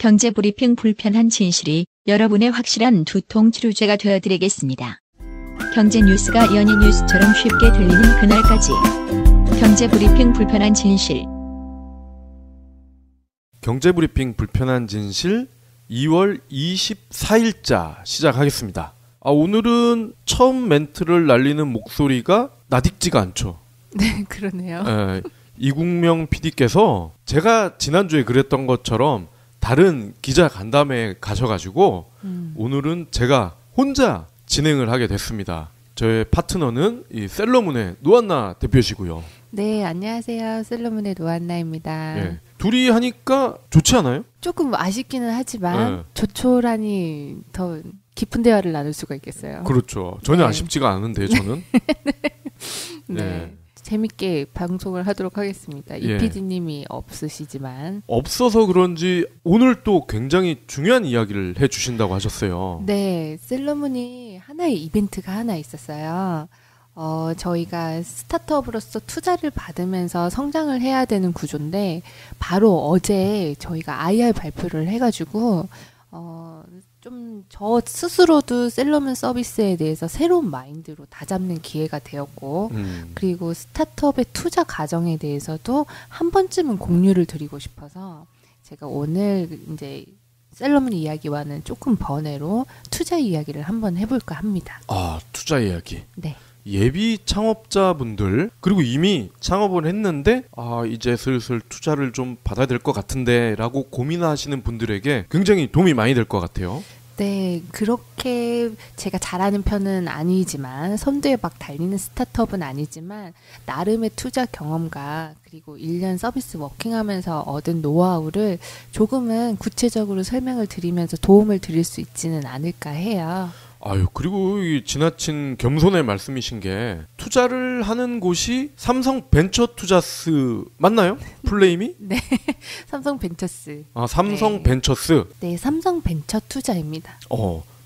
경제브리핑 불편한 진실이 여러분의 확실한 두통 치료제가 되어드리겠습니다. 경제 뉴스가 연예 뉴스처럼 쉽게 들리는 그날까지. 경제브리핑 불편한 진실. 경제브리핑 불편한 진실 2월 24일자 시작하겠습니다. 오늘은 처음 멘트를 날리는 목소리가 나딕지가 않죠. 네, 그러네요. 이국명 PD께서 제가 지난주에 그랬던 것처럼 다른 기자 간담회에 가셔가지고 오늘은 제가 혼자 진행을 하게 됐습니다. 저의 파트너는 이 셀러문의 노한나 대표시고요. 네, 안녕하세요. 셀러문의 노한나입니다. 예, 둘이 하니까 좋지 않아요? 조금 아쉽기는 하지만 조촐하니 더 깊은 대화를 나눌 수가 있겠어요. 그렇죠. 전혀 네. 아쉽지가 않은데 저는. 네. 재밌게 방송을 하도록 하겠습니다. 이 PD님이 없으시지만. 없어서 그런지 오늘 또 굉장히 중요한 이야기를 해주신다고 하셨어요. 네, 셀러문이 하나의 이벤트가 하나 있었어요. 저희가 스타트업으로서 투자를 받으면서 성장을 해야 되는 구조인데 바로 어제 저희가 IR 발표를 해가지고 좀 저 스스로도 셀러문 서비스에 대해서 새로운 마인드로 다잡는 기회가 되었고 그리고 스타트업의 투자 과정에 대해서도 한 번쯤은 공유를 드리고 싶어서 제가 오늘 이제 셀러문 이야기와는 조금 번외로 투자 이야기를 한번 해볼까 합니다. 투자 이야기. 네. 예비 창업자분들 그리고 이미 창업을 했는데 이제 슬슬 투자를 좀 받아야 될 것 같은데 라고 고민하시는 분들에게 굉장히 도움이 많이 될 것 같아요. 네, 그렇게 제가 잘하는 편은 아니지만 선두에 막 달리는 스타트업은 아니지만 나름의 투자 경험과 그리고 1년 서비스 워킹하면서 얻은 노하우를 조금은 구체적으로 설명을 드리면서 도움을 드릴 수 있지는 않을까 해요. 그리고 이 지나친 겸손의 말씀이신 게 투자를 하는 곳이 삼성벤처투자스 맞나요? 풀네임이? 네, 삼성벤처스. 삼성벤처스. 네, 삼성벤처투자입니다.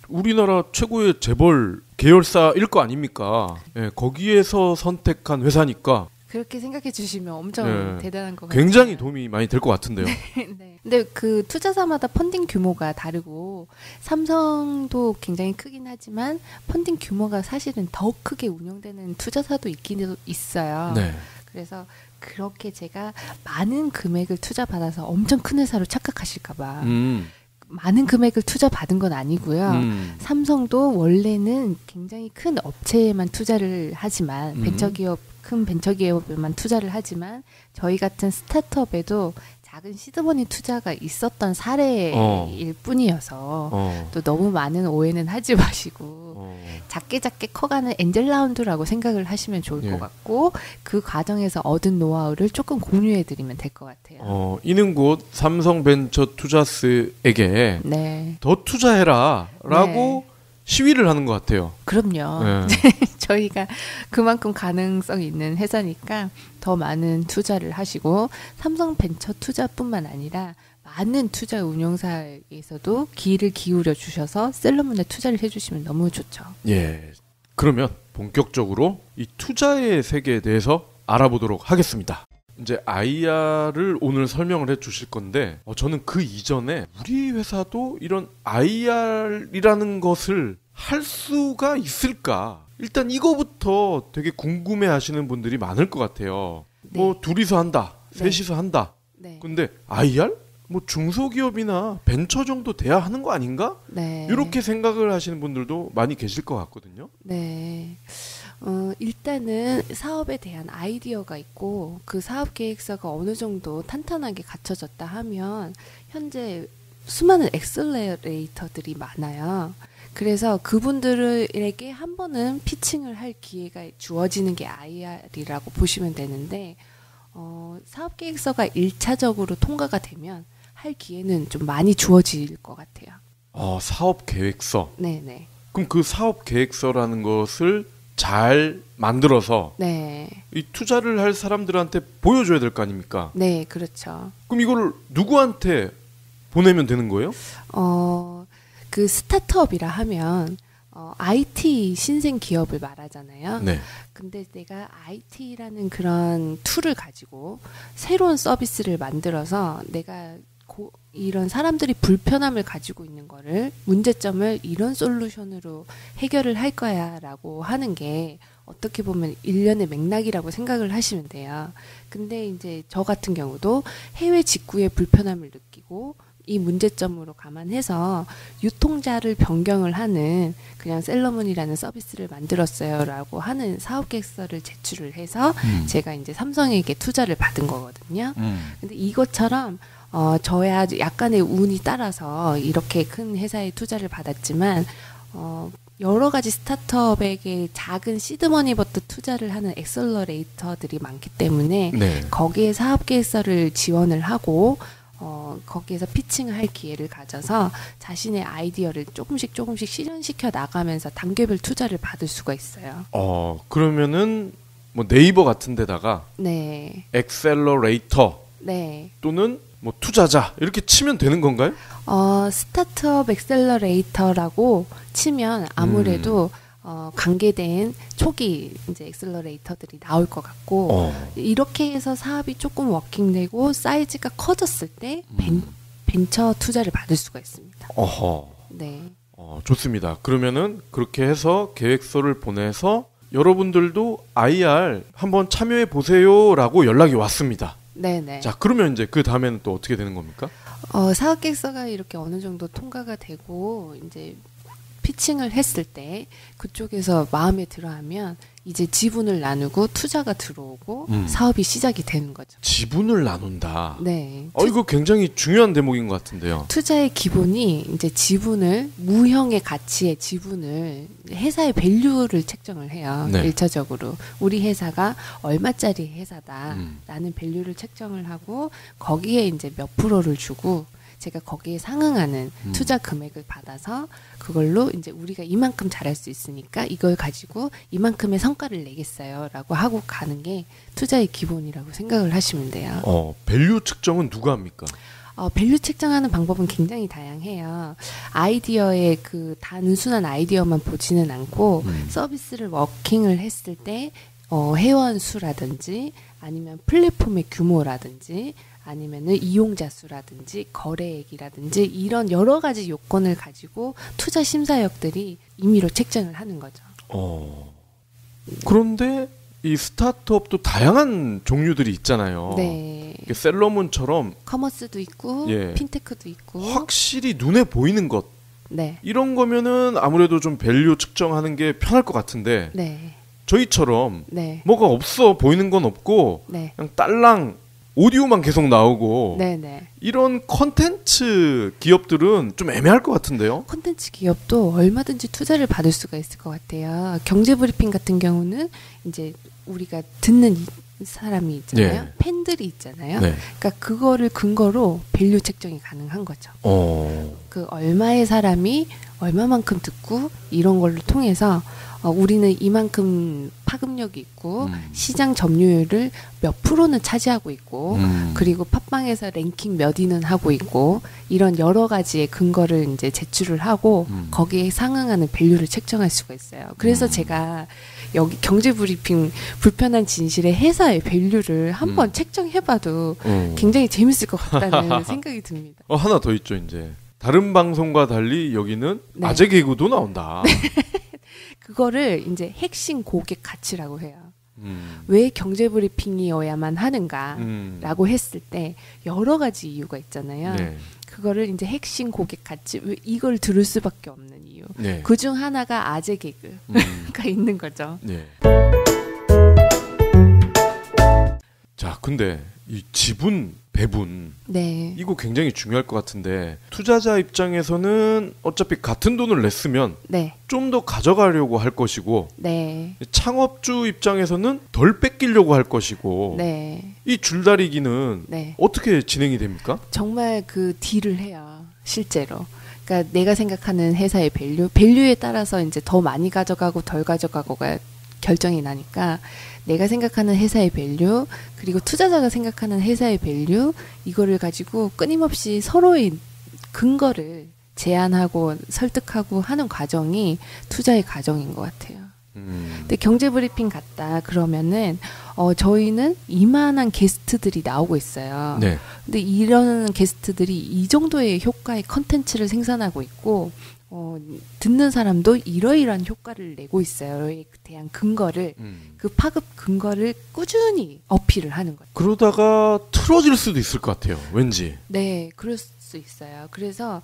우리나라 최고의 재벌 계열사일 거 아닙니까? 네, 거기에서 선택한 회사니까. 그렇게 생각해 주시면 엄청 대단한 것 같아요. 굉장히 도움이 많이 될 것 같은데요. 네. 근데 그 투자사마다 펀딩 규모가 다르고 삼성도 굉장히 크긴 하지만 펀딩 규모가 사실은 더 크게 운영되는 투자사도 있긴 있어요. 네. 그래서 그렇게 제가 많은 금액을 투자받아서 엄청 큰 회사로 착각하실까 봐. 많은 금액을 투자받은 건 아니고요. 삼성도 원래는 굉장히 큰 업체에만 투자를 하지만 큰 벤처기업에만 투자를 하지만 저희 같은 스타트업에도 작은 시드머니 투자가 있었던 사례일 뿐이어서 또 너무 많은 오해는 하지 마시고 작게 커가는 엔젤 라운드라고 생각을 하시면 좋을 것 같고 그 과정에서 얻은 노하우를 조금 공유해드리면 될 것 같아요. 이는 곧 삼성벤처투자스에게 더 투자해라 라고 시위를 하는 것 같아요. 그럼요. 저희가 그만큼 가능성이 있는 회사니까 더 많은 투자를 하시고 삼성벤처투자뿐만 아니라 많은 투자 운용사에서도 귀를 기울여 주셔서 셀러문에 투자를 해주시면 너무 좋죠. 예. 그러면 본격적으로 이 투자의 세계에 대해서 알아보도록 하겠습니다. 이제 IR을 오늘 설명을 해주실 건데 저는 그 이전에 우리 회사도 이런 IR이라는 것을 할 수가 있을까? 일단 이거부터 되게 궁금해하시는 분들이 많을 것 같아요. 둘이서 한다, 셋이서 한다. 근데 IR? 중소기업이나 벤처 정도 돼야 하는 거 아닌가? 이렇게 생각을 하시는 분들도 많이 계실 것 같거든요. 네. 일단은 사업에 대한 아이디어가 있고 그 사업 계획서가 어느 정도 탄탄하게 갖춰졌다 하면 현재 수많은 엑셀러레이터들이 많아요. 그래서 그분들에게 한 번은 피칭을 할 기회가 주어지는 게 IR이라고 보시면 되는데 사업 계획서가 1차적으로 통과가 되면 할 기회는 좀 많이 주어질 것 같아요. 사업 계획서. 네네. 그럼 그 사업 계획서라는 것을 잘 만들어서 이 투자를 할 사람들한테 보여줘야 될 거 아닙니까? 네, 그렇죠. 그럼 이걸 누구한테 보내면 되는 거예요? 그 스타트업이라 하면 IT 신생 기업을 말하잖아요. 근데 내가 IT라는 그런 툴을 가지고 새로운 서비스를 만들어서 내가 이런 사람들이 불편함을 가지고 있는 거를 문제점을 이런 솔루션으로 해결을 할 거야라고 하는 게 어떻게 보면 일련의 맥락이라고 생각을 하시면 돼요. 근데 이제 저 같은 경우도 해외 직구에 불편함을 느끼고 이 문제점으로 감안해서 유통자를 변경을 하는 그냥 셀러문이라는 서비스를 만들었어요라고 하는 사업 계획서를 제출을 해서 제가 이제 삼성에게 투자를 받은 거거든요. 근데 이것처럼 저야 약간의 운이 따라서 이렇게 큰 회사에 투자를 받았지만 여러 가지 스타트업에게 작은 시드머니부터 투자를 하는 엑셀러레이터들이 많기 때문에 네. 거기에 사업 계획서를 지원을 하고 거기에서 피칭을 할 기회를 가져서 자신의 아이디어를 조금씩 실현시켜 나가면서 단계별 투자를 받을 수가 있어요. 그러면은 뭐 네이버 같은 데다가 네. 엑셀러레이터 네. 또는 뭐 투자자 이렇게 치면 되는 건가요? 스타트업 엑셀러레이터라고 치면 아무래도 관계된 초기 이제 엑셀러레이터들이 나올 것 같고 이렇게 해서 사업이 조금 워킹되고 사이즈가 커졌을 때 벤처 투자를 받을 수가 있습니다. 네. 좋습니다. 그러면은 그렇게 해서 계획서를 보내서 여러분들도 IR 한번 참여해 보세요라고 연락이 왔습니다. 네네. 자, 그러면 이제 그 다음에는 또 어떻게 되는 겁니까? 사업 계획서가 이렇게 어느 정도 통과가 되고 이제 피칭을 했을 때 그쪽에서 마음에 들어하면 이제 지분을 나누고 투자가 들어오고 사업이 시작이 되는 거죠. 지분을 나눈다. 네. 이거 굉장히 중요한 대목인 것 같은데요. 투자의 기본이 이제 지분을 무형의 가치의 지분을 회사의 밸류를 책정을 해요. 네. 1차적으로 우리 회사가 얼마짜리 회사다라는 밸류를 책정을 하고 거기에 이제 몇 프로를 주고 제가 거기에 상응하는 투자 금액을 받아서 그걸로 이제 우리가 이만큼 잘할 수 있으니까 이걸 가지고 이만큼의 성과를 내겠어요라고 하고 가는 게 투자의 기본이라고 생각을 하시면 돼요. 밸류 측정은 누가 합니까? 밸류 책정하는 방법은 굉장히 다양해요. 아이디어의 그 단순한 아이디어만 보지는 않고 서비스를 워킹을 했을 때 회원 수라든지 아니면 플랫폼의 규모라든지 아니면은 이용자 수라든지 거래액이라든지 이런 여러 가지 요건을 가지고 투자 심사역들이 임의로 책정을 하는 거죠. 그런데 이 스타트업도 다양한 종류들이 있잖아요. 네. 셀러문처럼 커머스도 있고 핀테크도 있고 확실히 눈에 보이는 것 네. 이런 거면은 아무래도 좀 밸류 측정하는 게 편할 것 같은데 네. 저희처럼 네. 뭐가 없어 보이는 건 없고 네. 그냥 딸랑 오디오만 계속 나오고 네네. 이런 콘텐츠 기업들은 좀 애매할 것 같은데요. 콘텐츠 기업도 얼마든지 투자를 받을 수가 있을 것 같아요. 경제브리핑 같은 경우는 이제 우리가 듣는 사람이 있잖아요. 네. 팬들이 있잖아요. 네. 그러니까 그거를 근거로 밸류 책정이 가능한 거죠. 그 얼마의 사람이 얼마만큼 듣고 이런 걸로 통해서 우리는 이만큼 파급력이 있고 시장 점유율을 몇 프로는 차지하고 있고 그리고 팟빵에서 랭킹 몇 위는 하고 있고 이런 여러 가지의 근거를 이제 제출을 하고 거기에 상응하는 밸류를 책정할 수가 있어요. 그래서 제가 여기 경제브리핑 불편한 진실의 회사의 밸류를 한번 책정해봐도 굉장히 재밌을 것 같다는 생각이 듭니다. 하나 더 있죠. 이제 다른 방송과 달리 여기는 네. 아재 개그도 나온다. 그거를 이제 핵심 고객 가치라고 해요. 왜 경제브리핑이어야만 하는가라고 했을 때 여러 가지 이유가 있잖아요. 네. 그거를 이제 핵심 고객 가치, 왜 이걸 들을 수밖에 없는 이유. 네. 그중 하나가 아재 개그가 있는 거죠. 네. 자, 근데 이 지분 배분 네. 이거 굉장히 중요할 것 같은데 투자자 입장에서는 어차피 같은 돈을 냈으면 네. 좀 더 가져가려고 할 것이고 네. 창업주 입장에서는 덜 뺏기려고 할 것이고 네. 이 줄다리기는 네. 어떻게 진행이 됩니까? 정말 그 딜을 해요. 실제로. 그러니까 내가 생각하는 회사의 밸류에 따라서 이제 더 많이 가져가고 덜 가져가고가 결정이 나니까 내가 생각하는 회사의 밸류 그리고 투자자가 생각하는 회사의 밸류 이거를 가지고 끊임없이 서로의 근거를 제안하고 설득하고 하는 과정이 투자의 과정인 것 같아요. 근데 경제브리핑 갔다 그러면은 저희는 이만한 게스트들이 나오고 있어요. 네. 근데 이런 게스트들이 이 정도의 효과의 컨텐츠를 생산하고 있고 듣는 사람도 이러이러한 효과를 내고 있어요에 대한 근거를 그 파급 근거를 꾸준히 어필을 하는 거예요. 그러다가 틀어질 수도 있을 것 같아요. 왠지. 네, 그럴 수 있어요. 그래서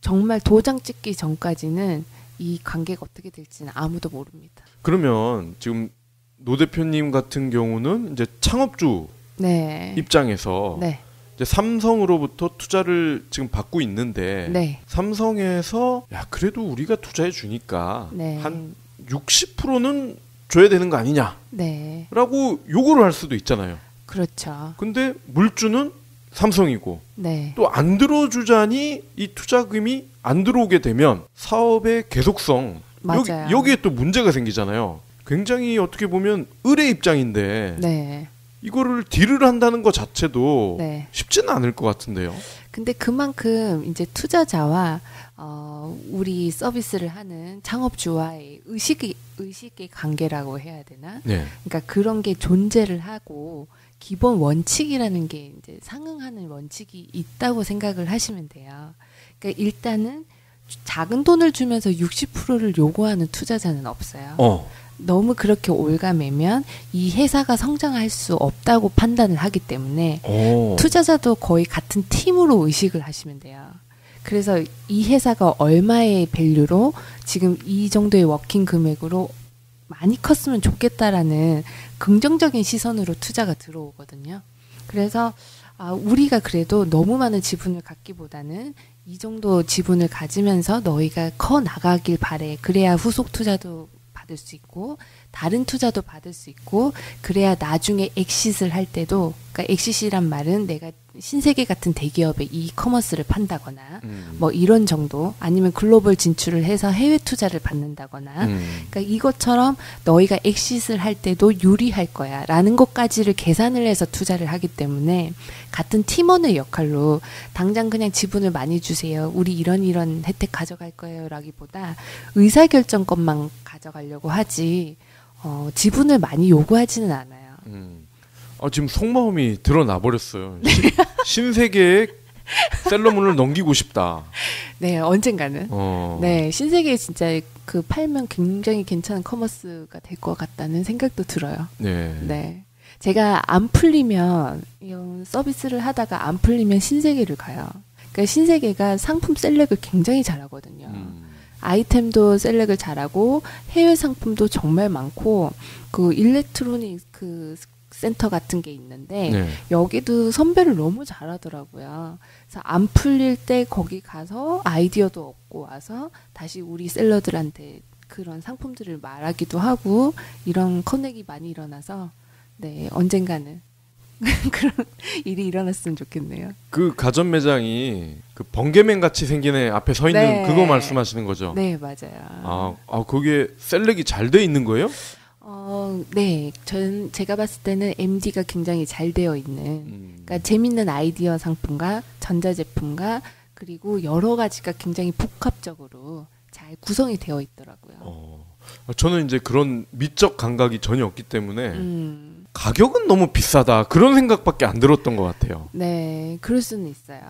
정말 도장 찍기 전까지는 이 관계가 어떻게 될지는 아무도 모릅니다. 그러면 지금 노 대표님 같은 경우는 이제 창업주 네. 입장에서 네. 이제 삼성으로부터 투자를 지금 받고 있는데 네. 삼성에서 야 그래도 우리가 투자해 주니까 네. 한 60%는 줘야 되는 거 아니냐? 네. 라고 요구를 할 수도 있잖아요. 그렇죠. 근데 물주는 삼성이고 네. 또 안 들어주자니 이 투자금이 안 들어오게 되면 사업의 계속성 맞아요. 여기에 또 문제가 생기잖아요. 굉장히 어떻게 보면 을의 입장인데 네. 이거를 딜을 한다는 것 자체도 네. 쉽지는 않을 것 같은데요. 근데 그만큼 이제 투자자와 우리 서비스를 하는 창업주와의 의식의 관계라고 해야 되나? 네. 그러니까 그런 게 존재를 하고 기본 원칙이라는 게 이제 상응하는 원칙이 있다고 생각을 하시면 돼요. 그러니까 일단은 작은 돈을 주면서 60%를 요구하는 투자자는 없어요. 너무 그렇게 올가매면 이 회사가 성장할 수 없다고 판단을 하기 때문에 투자자도 거의 같은 팀으로 의식을 하시면 돼요. 그래서 이 회사가 얼마의 밸류로 지금 이 정도의 워킹 금액으로 많이 컸으면 좋겠다라는 긍정적인 시선으로 투자가 들어오거든요. 그래서 우리가 그래도 너무 많은 지분을 갖기보다는 이 정도 지분을 가지면서 너희가 커 나가길 바래. 그래야 후속 투자도 받을 수 있고 다른 투자도 받을 수 있고 그래야 나중에 엑싯을 할 때도 그러니까 엑싯이란 말은 내가 신세계 같은 대기업의 이커머스를 판다거나 뭐 이런 정도 아니면 글로벌 진출을 해서 해외 투자를 받는다거나 그러니까 이것처럼 너희가 엑싯을 할 때도 유리할 거야 라는 것까지를 계산을 해서 투자를 하기 때문에 같은 팀원의 역할로 당장 그냥 지분을 많이 주세요. 우리 이런 혜택 가져갈 거예요 라기보다 의사결정권만 가져가려고 하지 지분을 많이 요구하지는 않아요. 지금 속마음이 드러나 버렸어요. 신세계에 셀러문을 넘기고 싶다. 네, 언젠가는. 네, 신세계에 진짜 그 팔면 굉장히 괜찮은 커머스가 될 것 같다는 생각도 들어요. 네. 네. 제가 안 풀리면 이런 서비스를 하다가 안 풀리면 신세계를 가요. 그러니까 신세계가 상품 셀렉을 굉장히 잘하거든요. 아이템도 셀렉을 잘하고 해외 상품도 정말 많고 그 일렉트로닉 그 센터 같은 게 있는데 네. 여기도 선배를 너무 잘하더라고요. 그래서 안 풀릴 때 거기 가서 아이디어도 얻고 와서 다시 우리 셀러들한테 그런 상품들을 말하기도 하고 이런 커넥이 많이 일어나서 네 언젠가는 그런 일이 일어났으면 좋겠네요. 그 가전 매장이 그 번개맨 같이 생긴 애 앞에 서 있는 네. 그거 말씀하시는 거죠? 네 맞아요. 거기에 셀렉이 잘 돼 있는 거예요? 네. 제가 봤을 때는 MD가 굉장히 잘 되어 있는, 그러니까 재밌는 아이디어 상품과 전자제품과 그리고 여러 가지가 굉장히 복합적으로 잘 구성이 되어 있더라고요. 저는 이제 그런 미적 감각이 전혀 없기 때문에 가격은 너무 비싸다 그런 생각밖에 안 들었던 것 같아요. 네, 그럴 수는 있어요.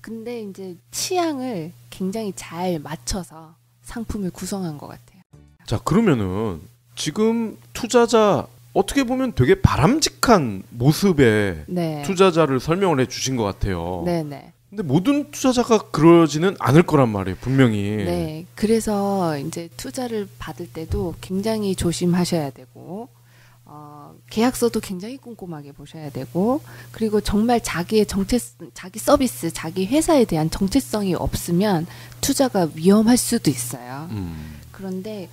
근데 이제 취향을 굉장히 잘 맞춰서 상품을 구성한 것 같아요. 자, 그러면은 지금 투자자 어떻게 보면 되게 바람직한 모습의 네. 투자자를 설명을 해주신 것 같아요. 네네. 근데 모든 투자자가 그러지는 않을 거란 말이에요, 분명히. 네, 그래서 이제 투자를 받을 때도 굉장히 조심하셔야 되고, 계약서도 굉장히 꼼꼼하게 보셔야 되고, 그리고 정말 자기 서비스, 자기 회사에 대한 정체성이 없으면 투자가 위험할 수도 있어요. 그런데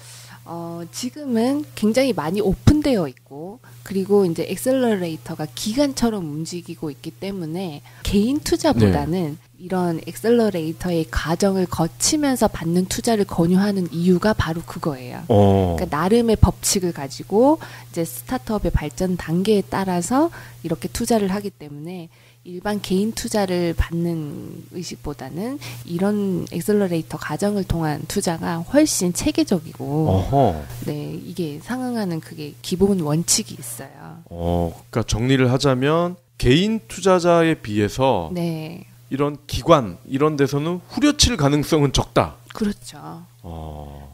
지금은 굉장히 많이 오픈되어 있고 그리고 이제 엑셀러레이터가 기관처럼 움직이고 있기 때문에 개인 투자보다는 이런 엑셀러레이터의 과정을 거치면서 받는 투자를 권유하는 이유가 바로 그거예요. 그러니까 나름의 법칙을 가지고 이제 스타트업의 발전 단계에 따라서 이렇게 투자를 하기 때문에 일반 개인 투자를 받는 의식보다는 이런 엑셀러레이터 과정을 통한 투자가 훨씬 체계적이고 네, 이게 상응하는 그게 기본 원칙이 있어요. 그러니까 정리를 하자면 개인 투자자에 비해서 네. 이런 기관 이런 데서는 후려칠 가능성은 적다. 그렇죠.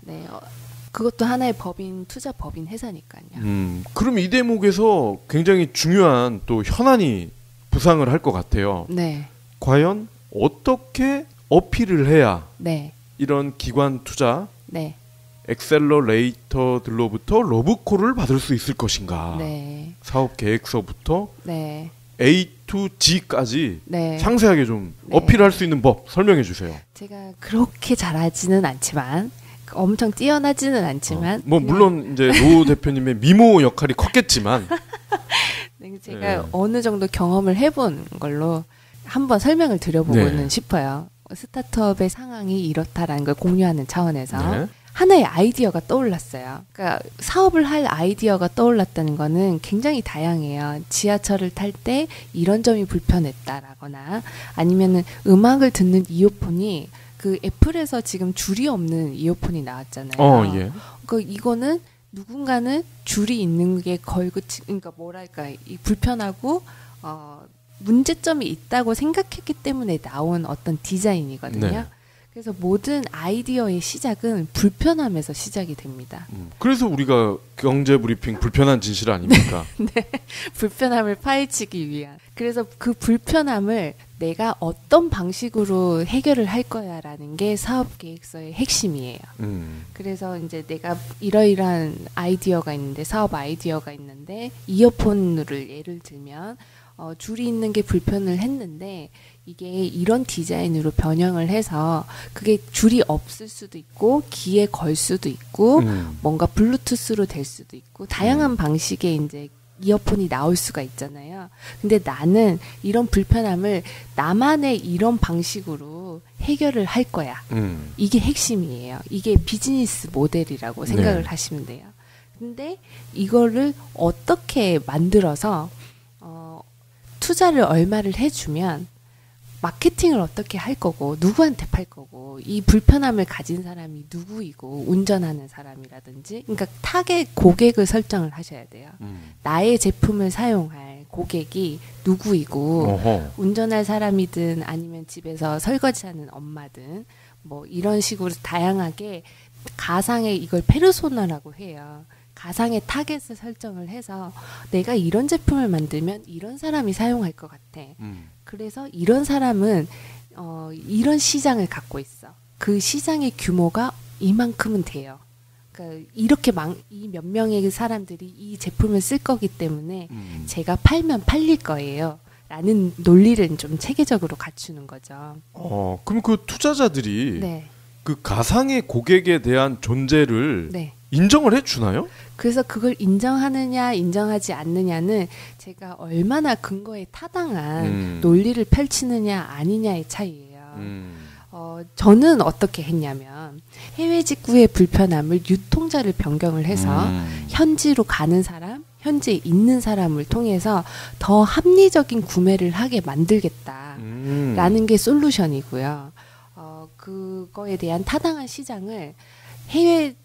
네. 그것도 하나의 법인, 투자 법인 회사니까요. 그럼 이 대목에서 굉장히 중요한 또 현안이 부상을 할 것 같아요. 네. 과연 어떻게 어필을 해야 네. 이런 기관 투자, 네. 엑셀러레이터들로부터 러브콜을 받을 수 있을 것인가? 네. 사업 계획서부터 네. A to G까지 네. 상세하게 좀 네. 어필할 수 있는 법 설명해 주세요. 제가 그렇게 잘하지는 않지만 엄청 뛰어나지는 않지만 뭐 물론 이제 노 대표님의 미모 역할이 컸겠지만 제가 네. 어느 정도 경험을 해본 걸로 한번 설명을 드려보고는 네. 싶어요. 스타트업의 상황이 이렇다라는 걸 공유하는 차원에서 네. 하나의 아이디어가 떠올랐어요. 그러니까 사업을 할 아이디어가 떠올랐다는 거는 굉장히 다양해요. 지하철을 탈 때 이런 점이 불편했다라거나 아니면은 음악을 듣는 이어폰이 그 애플에서 지금 줄이 없는 이어폰이 나왔잖아요. 예. 그 이거는 누군가는 줄이 있는 게 걸고 그러니까 뭐랄까 이 불편하고 문제점이 있다고 생각했기 때문에 나온 어떤 디자인이거든요. 네. 그래서 모든 아이디어의 시작은 불편함에서 시작이 됩니다. 그래서 우리가 경제 브리핑 불편한 진실 아닙니까? 네, 불편함을 파헤치기 위한. 그래서 그 불편함을 내가 어떤 방식으로 해결을 할 거야라는 게 사업 계획서의 핵심이에요. 그래서 이제 내가 이러이러한 아이디어가 있는데 사업 아이디어가 있는데 이어폰을 예를 들면 줄이 있는 게 불편을 했는데 이게 이런 디자인으로 변형을 해서 그게 줄이 없을 수도 있고 귀에 걸 수도 있고 뭔가 블루투스로 될 수도 있고 다양한 방식의 이제 이어폰이 나올 수가 있잖아요. 근데 나는 이런 불편함을 나만의 이런 방식으로 해결을 할 거야. 이게 핵심이에요. 이게 비즈니스 모델이라고 생각을 네. 하시면 돼요. 근데 이거를 어떻게 만들어서 투자를 얼마를 해주면 마케팅을 어떻게 할 거고 누구한테 팔 거고 이 불편함을 가진 사람이 누구이고 운전하는 사람이라든지 그러니까 타겟 고객을 설정을 하셔야 돼요. 나의 제품을 사용할 고객이 누구이고 운전할 사람이든 아니면 집에서 설거지하는 엄마든 뭐 이런 식으로 다양하게 가상의 이걸 페르소나라고 해요. 가상의 타겟을 설정을 해서 내가 이런 제품을 만들면 이런 사람이 사용할 것 같아. 그래서 이런 사람은 이런 시장을 갖고 있어. 그 시장의 규모가 이만큼은 돼요. 그러니까 이렇게 이 몇 명의 사람들이 이 제품을 쓸 거기 때문에 제가 팔면 팔릴 거예요. 라는 논리를 좀 체계적으로 갖추는 거죠. 그럼 그 투자자들이 네. 그 가상의 고객에 대한 존재를 네. 인정을 해주나요? 그래서 그걸 인정하느냐 인정하지 않느냐는 제가 얼마나 근거에 타당한 논리를 펼치느냐 아니냐의 차이예요. 저는 어떻게 했냐면 해외 직구의 불편함을 유통자를 변경을 해서 현지로 가는 사람, 현지에 있는 사람을 통해서 더 합리적인 구매를 하게 만들겠다라는 게 솔루션이고요. 그거에 대한 타당한 시장을 해외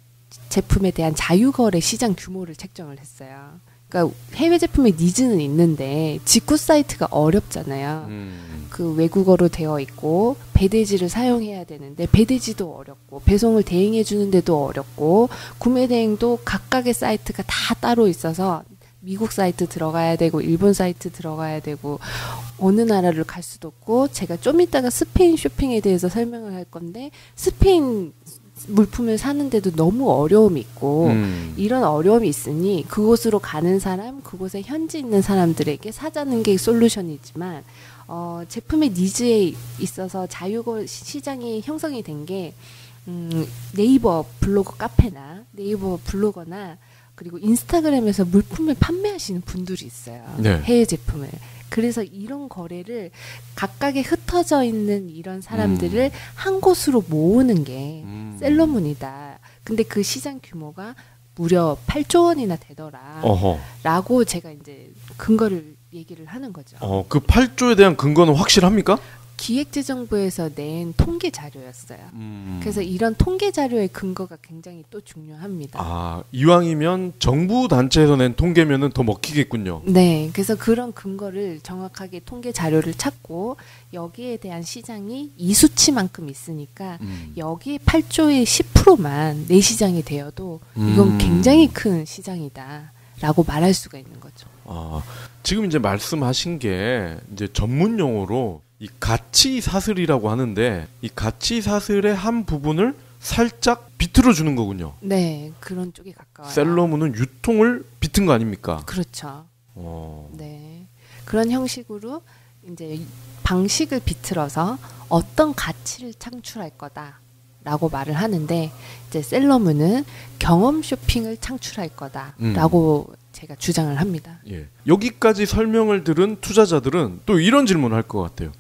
제품에 대한 자유거래 시장 규모를 책정을 했어요. 그러니까 해외 제품의 니즈는 있는데 직구 사이트가 어렵잖아요. 그 외국어로 되어 있고 배대지를 사용해야 되는데 배대지도 어렵고 배송을 대행해 주는데도 어렵고 구매 대행도 각각의 사이트가 다 따로 있어서 미국 사이트 들어가야 되고 일본 사이트 들어가야 되고 어느 나라를 갈 수도 없고 제가 좀 이따가 스페인 쇼핑에 대해서 설명을 할 건데 스페인 물품을 사는데도 너무 어려움이 있고 이런 어려움이 있으니 그곳으로 가는 사람, 그곳에 현지 있는 사람들에게 사자는 게 솔루션이지만 제품의 니즈에 있어서 자유거 시장이 형성이 된 게 네이버 블로거 카페나 네이버 블로거나 그리고 인스타그램에서 물품을 판매하시는 분들이 있어요. 네. 해외 제품을. 그래서 이런 거래를 각각에 흩어져 있는 이런 사람들을 한 곳으로 모으는 게 셀러문이다. 근데 그 시장 규모가 무려 8조 원이나 되더라. 라고 제가 이제 근거를 얘기를 하는 거죠. 그 8조에 대한 근거는 확실합니까? 기획재정부에서 낸 통계 자료였어요. 그래서 이런 통계 자료의 근거가 굉장히 또 중요합니다. 이왕이면 정부 단체에서 낸 통계면은 더 먹히겠군요. 네, 그래서 그런 근거를 정확하게 통계 자료를 찾고 여기에 대한 시장이 이 수치만큼 있으니까 여기에 8조의 10%만 내 시장이 되어도 이건 굉장히 큰 시장이다라고 말할 수가 있는 거죠. 지금 이제 말씀하신 게 이제 전문 용어로 이 가치 사슬이라고 하는데 이 가치 사슬의 한 부분을 살짝 비틀어 주는 거군요. 네, 그런 쪽에 가까워요. 셀러문은 유통을 비튼 거 아닙니까? 그렇죠. 네, 그런 형식으로 이제 방식을 비틀어서 어떤 가치를 창출할 거다라고 말을 하는데 이제 셀러문은 경험 쇼핑을 창출할 거다라고 제가 주장을 합니다. 예. 여기까지 설명을 들은 투자자들은 또 이런 질문을 할 것 같아요.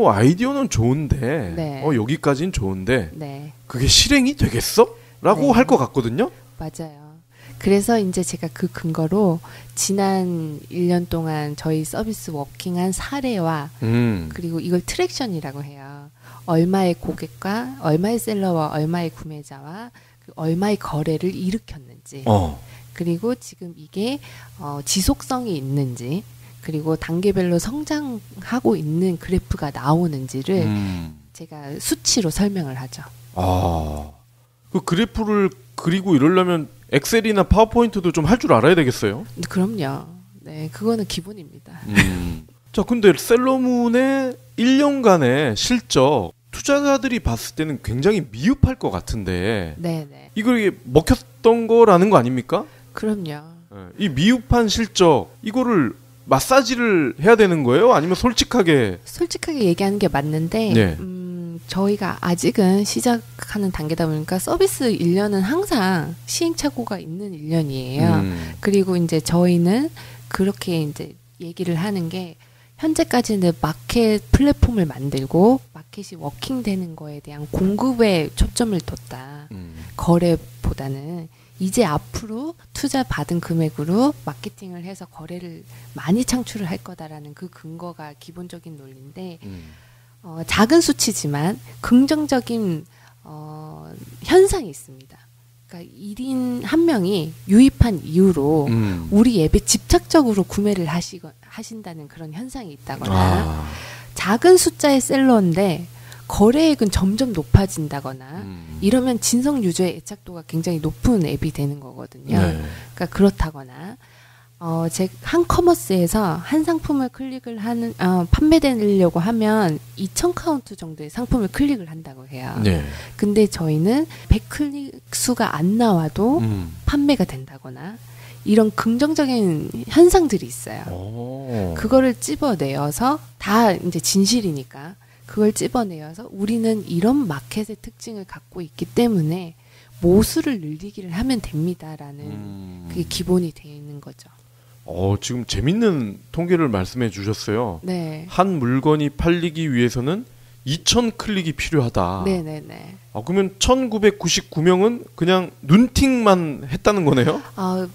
아이디어는 좋은데, 네. 여기까지는 좋은데, 네. 그게 실행이 되겠어? 라고 네. 할 것 같거든요? 맞아요. 그래서 이제 제가 그 근거로 지난 1년 동안 저희 서비스 워킹한 사례와 그리고 이걸 트랙션이라고 해요. 얼마의 고객과 얼마의 셀러와 얼마의 구매자와 얼마의 거래를 일으켰는지 그리고 지금 이게 지속성이 있는지 그리고 단계별로 성장하고 있는 그래프가 나오는지를 제가 수치로 설명을 하죠. 그 그래프를 그리고 이러려면 엑셀이나 파워포인트도 좀 할 줄 알아야 되겠어요? 그럼요. 네, 그거는 기본입니다. 자, 근데 셀러문의 1년간의 실적 투자자들이 봤을 때는 굉장히 미흡할 것 같은데 네네. 이게 먹혔던 거라는 거 아닙니까? 그럼요. 이 미흡한 실적 이거를 마사지를 해야 되는 거예요? 아니면 솔직하게 얘기하는 게 맞는데 네. 저희가 아직은 시작하는 단계다 보니까 서비스 1년은 항상 시행착오가 있는 1년이에요. 그리고 이제 저희는 그렇게 이제 얘기를 하는 게 현재까지는 마켓 플랫폼을 만들고 마켓이 워킹되는 거에 대한 공급에 초점을 뒀다. 거래보다는 이제 앞으로 투자 받은 금액으로 마케팅을 해서 거래를 많이 창출을 할 거다라는 그 근거가 기본적인 논리인데 작은 수치지만 긍정적인 현상이 있습니다. 그러니까 1인 한 명이 유입한 이후로 우리 앱에 집착적으로 구매를 하신다는 그런 현상이 있다거나 작은 숫자의 셀러인데 거래액은 점점 높아진다거나 이러면 진성 유저의 애착도가 굉장히 높은 앱이 되는 거거든요. 네. 그러니까 그렇다거나 제 한 커머스에서 한 상품을 클릭을 하는 판매되려고 하면 2,000 카운트 정도의 상품을 클릭을 한다고 해요. 네. 근데 저희는 100클릭 수가 안 나와도 판매가 된다거나 이런 긍정적인 현상들이 있어요. 그거를 찝어내어서 다 이제 진실이니까 그걸 찝어내어서 우리는 이런 마켓의 특징을 갖고 있기 때문에 모수를 늘리기를 하면 됩니다라는 그게 기본이 되어 있는 거죠. 지금 재밌는 통계를 말씀해 주셨어요. 네. 한 물건이 팔리기 위해서는 2,000 클릭이 필요하다. 네네네. 그러면 1,999명은 그냥 눈팅만 했다는 거네요?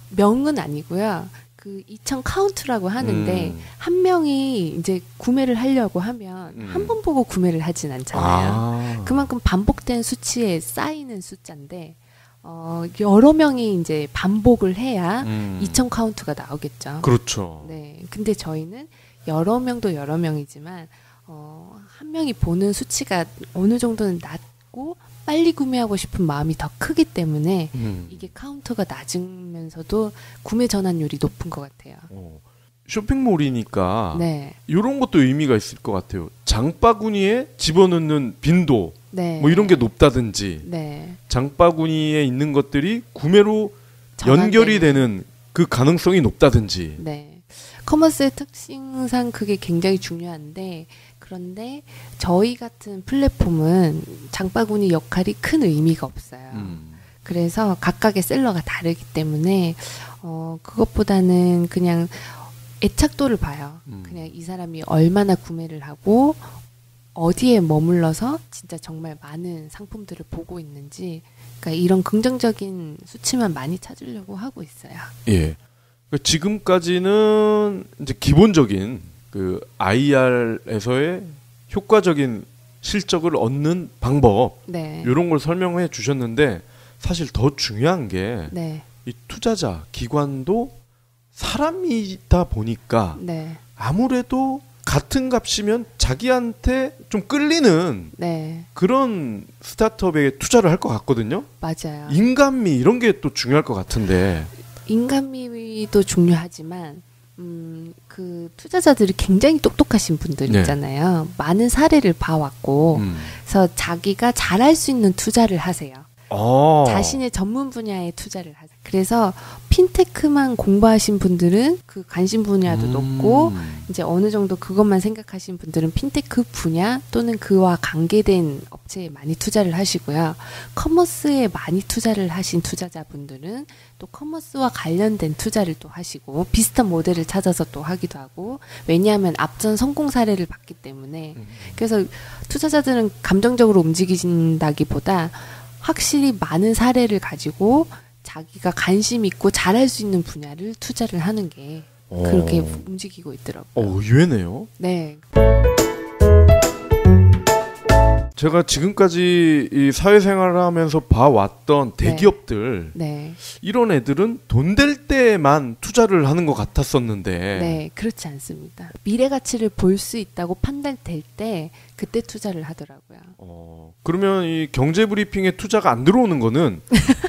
명은 아니고요. 그 2,000 카운트라고 하는데 한 명이 이제 구매를 하려고 하면 한 번 보고 구매를 하진 않잖아요. 그만큼 반복된 수치에 쌓이는 숫자인데 여러 명이 이제 반복을 해야 2,000 카운트가 나오겠죠. 그렇죠. 네. 근데 저희는 여러 명도 여러 명이지만 한 명이 보는 수치가 어느 정도는 낮고 빨리 구매하고 싶은 마음이 더 크기 때문에 이게 카운터가 낮으면서도 구매 전환율이 높은 것 같아요. 쇼핑몰이니까 네. 이런 것도 의미가 있을 것 같아요. 장바구니에 집어넣는 빈도 네. 뭐 이런 게 높다든지 네. 장바구니에 있는 것들이 구매로 연결이 되는 그 가능성이 높다든지. 네. 커머스의 특징상 그게 굉장히 중요한데 그런데 저희 같은 플랫폼은 장바구니 역할이 큰 의미가 없어요. 그래서 각각의 셀러가 다르기 때문에 그것보다는 그냥 애착도를 봐요. 그냥 이 사람이 얼마나 구매를 하고 어디에 머물러서 진짜 정말 많은 상품들을 보고 있는지 그러니까 이런 긍정적인 수치만 많이 찾으려고 하고 있어요. 예. 지금까지는 이제 기본적인 그 IR에서의 효과적인 실적을 얻는 방법 네. 이런 걸 설명해 주셨는데 사실 더 중요한 게 네. 이 투자자 기관도 사람이다 보니까 네. 아무래도 같은 값이면 자기한테 좀 끌리는 네. 그런 스타트업에 투자를 할 것 같거든요. 맞아요. 인간미 이런 게 또 중요할 것 같은데. 인간미도 중요하지만 그 투자자들이 굉장히 똑똑하신 분들 네. 있잖아요. 많은 사례를 봐왔고 그래서 자기가 잘할 수 있는 투자를 하세요. 자신의 전문 분야에 투자를 하세요. 그래서 핀테크만 공부하신 분들은 그 관심 분야도 높고 이제 어느 정도 그것만 생각하신 분들은 핀테크 분야 또는 그와 관계된 업체에 많이 투자를 하시고요. 커머스에 많이 투자를 하신 투자자분들은 또 커머스와 관련된 투자를 또 하시고 비슷한 모델을 찾아서 또 하기도 하고 왜냐하면 앞전 성공 사례를 봤기 때문에 그래서 투자자들은 감정적으로 움직인다기보다 확실히 많은 사례를 가지고 자기가 관심 있고 잘할 수 있는 분야를 투자를 하는 게 그렇게 움직이고 있더라고요. 의외네요. 네. 제가 지금까지 이 사회생활을 하면서 봐왔던 대기업들 네. 이런 애들은 돈 될 때만 투자를 하는 것 같았었는데 네, 그렇지 않습니다. 미래 가치를 볼 수 있다고 판단될 때 그때 투자를 하더라고요. 그러면 이 경제브리핑에 투자가 안 들어오는 거는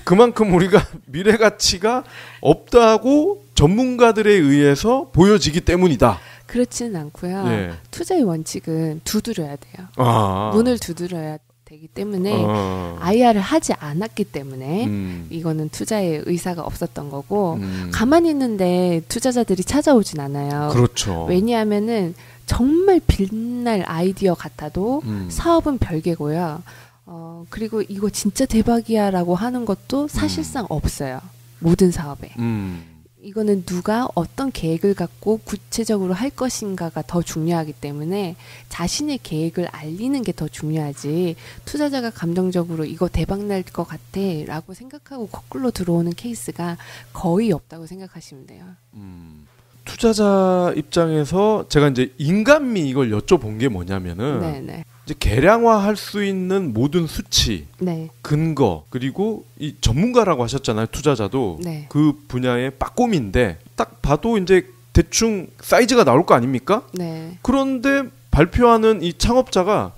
그만큼 우리가 미래 가치가 없다고 전문가들에 의해서 보여지기 때문이다. 그렇지는 않고요. 네. 투자의 원칙은 두드려야 돼요. 문을 두드려야 되기 때문에 IR을 하지 않았기 때문에 이거는 투자에 의사가 없었던 거고 가만히 있는데 투자자들이 찾아오진 않아요. 그렇죠. 왜냐하면은 정말 빛날 아이디어 같아도 사업은 별개고요. 그리고 이거 진짜 대박이야라고 하는 것도 사실상 없어요. 모든 사업에. 이거는 누가 어떤 계획을 갖고 구체적으로 할 것인가가 더 중요하기 때문에 자신의 계획을 알리는 게 더 중요하지 투자자가 감정적으로 이거 대박 날 것 같아 라고 생각하고 거꾸로 들어오는 케이스가 거의 없다고 생각하시면 돼요. 투자자 입장에서 제가 이제 인간미 이걸 여쭤본 게 뭐냐면은 네네. 이제 계량화할 수 있는 모든 수치, 네. 근거 그리고 이 전문가라고 하셨잖아요. 투자자도 네. 그 분야의 빠꼼인데 딱 봐도 이제 대충 사이즈가 나올 거 아닙니까? 네. 그런데 발표하는 이 창업자가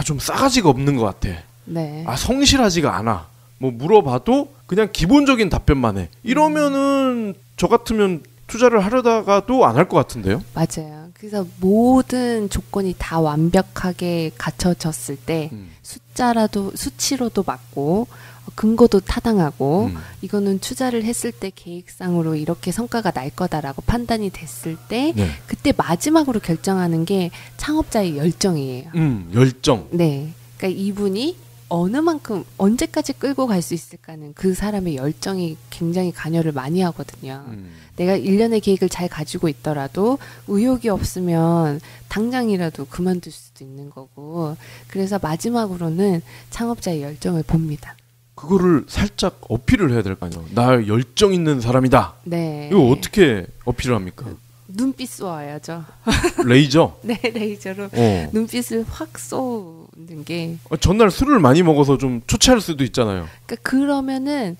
좀 싸가지가 없는 것 같아. 네. 성실하지가 않아. 뭐 물어봐도 그냥 기본적인 답변만 해. 이러면은 저 같으면 투자를 하려다가도 안 할 것 같은데요? 맞아요. 그래서 모든 조건이 다 완벽하게 갖춰졌을 때 수치로도 맞고 근거도 타당하고 이거는 투자를 했을 때 계획상으로 이렇게 성과가 날 거다라고 판단이 됐을 때 네. 그때 마지막으로 결정하는 게 창업자의 열정이에요. 열정. 네. 그러니까 이분이 어느 만큼 언제까지 끌고 갈 수 있을까는 그 사람의 열정이 굉장히 관여를 많이 하거든요. 내가 1년의 계획을 잘 가지고 있더라도 의욕이 없으면 당장이라도 그만둘 수도 있는 거고 그래서 마지막으로는 창업자의 열정을 봅니다. 그거를 살짝 어필을 해야 될 거 아니에요. 나 열정 있는 사람이다. 네. 이거 어떻게 어필을 합니까? 눈빛 쏘아야죠. 레이저? 네, 레이저로 눈빛을 확 쏘는 게. 전날 술을 많이 먹어서 좀 초췌할 수도 있잖아요. 그러니까 그러면은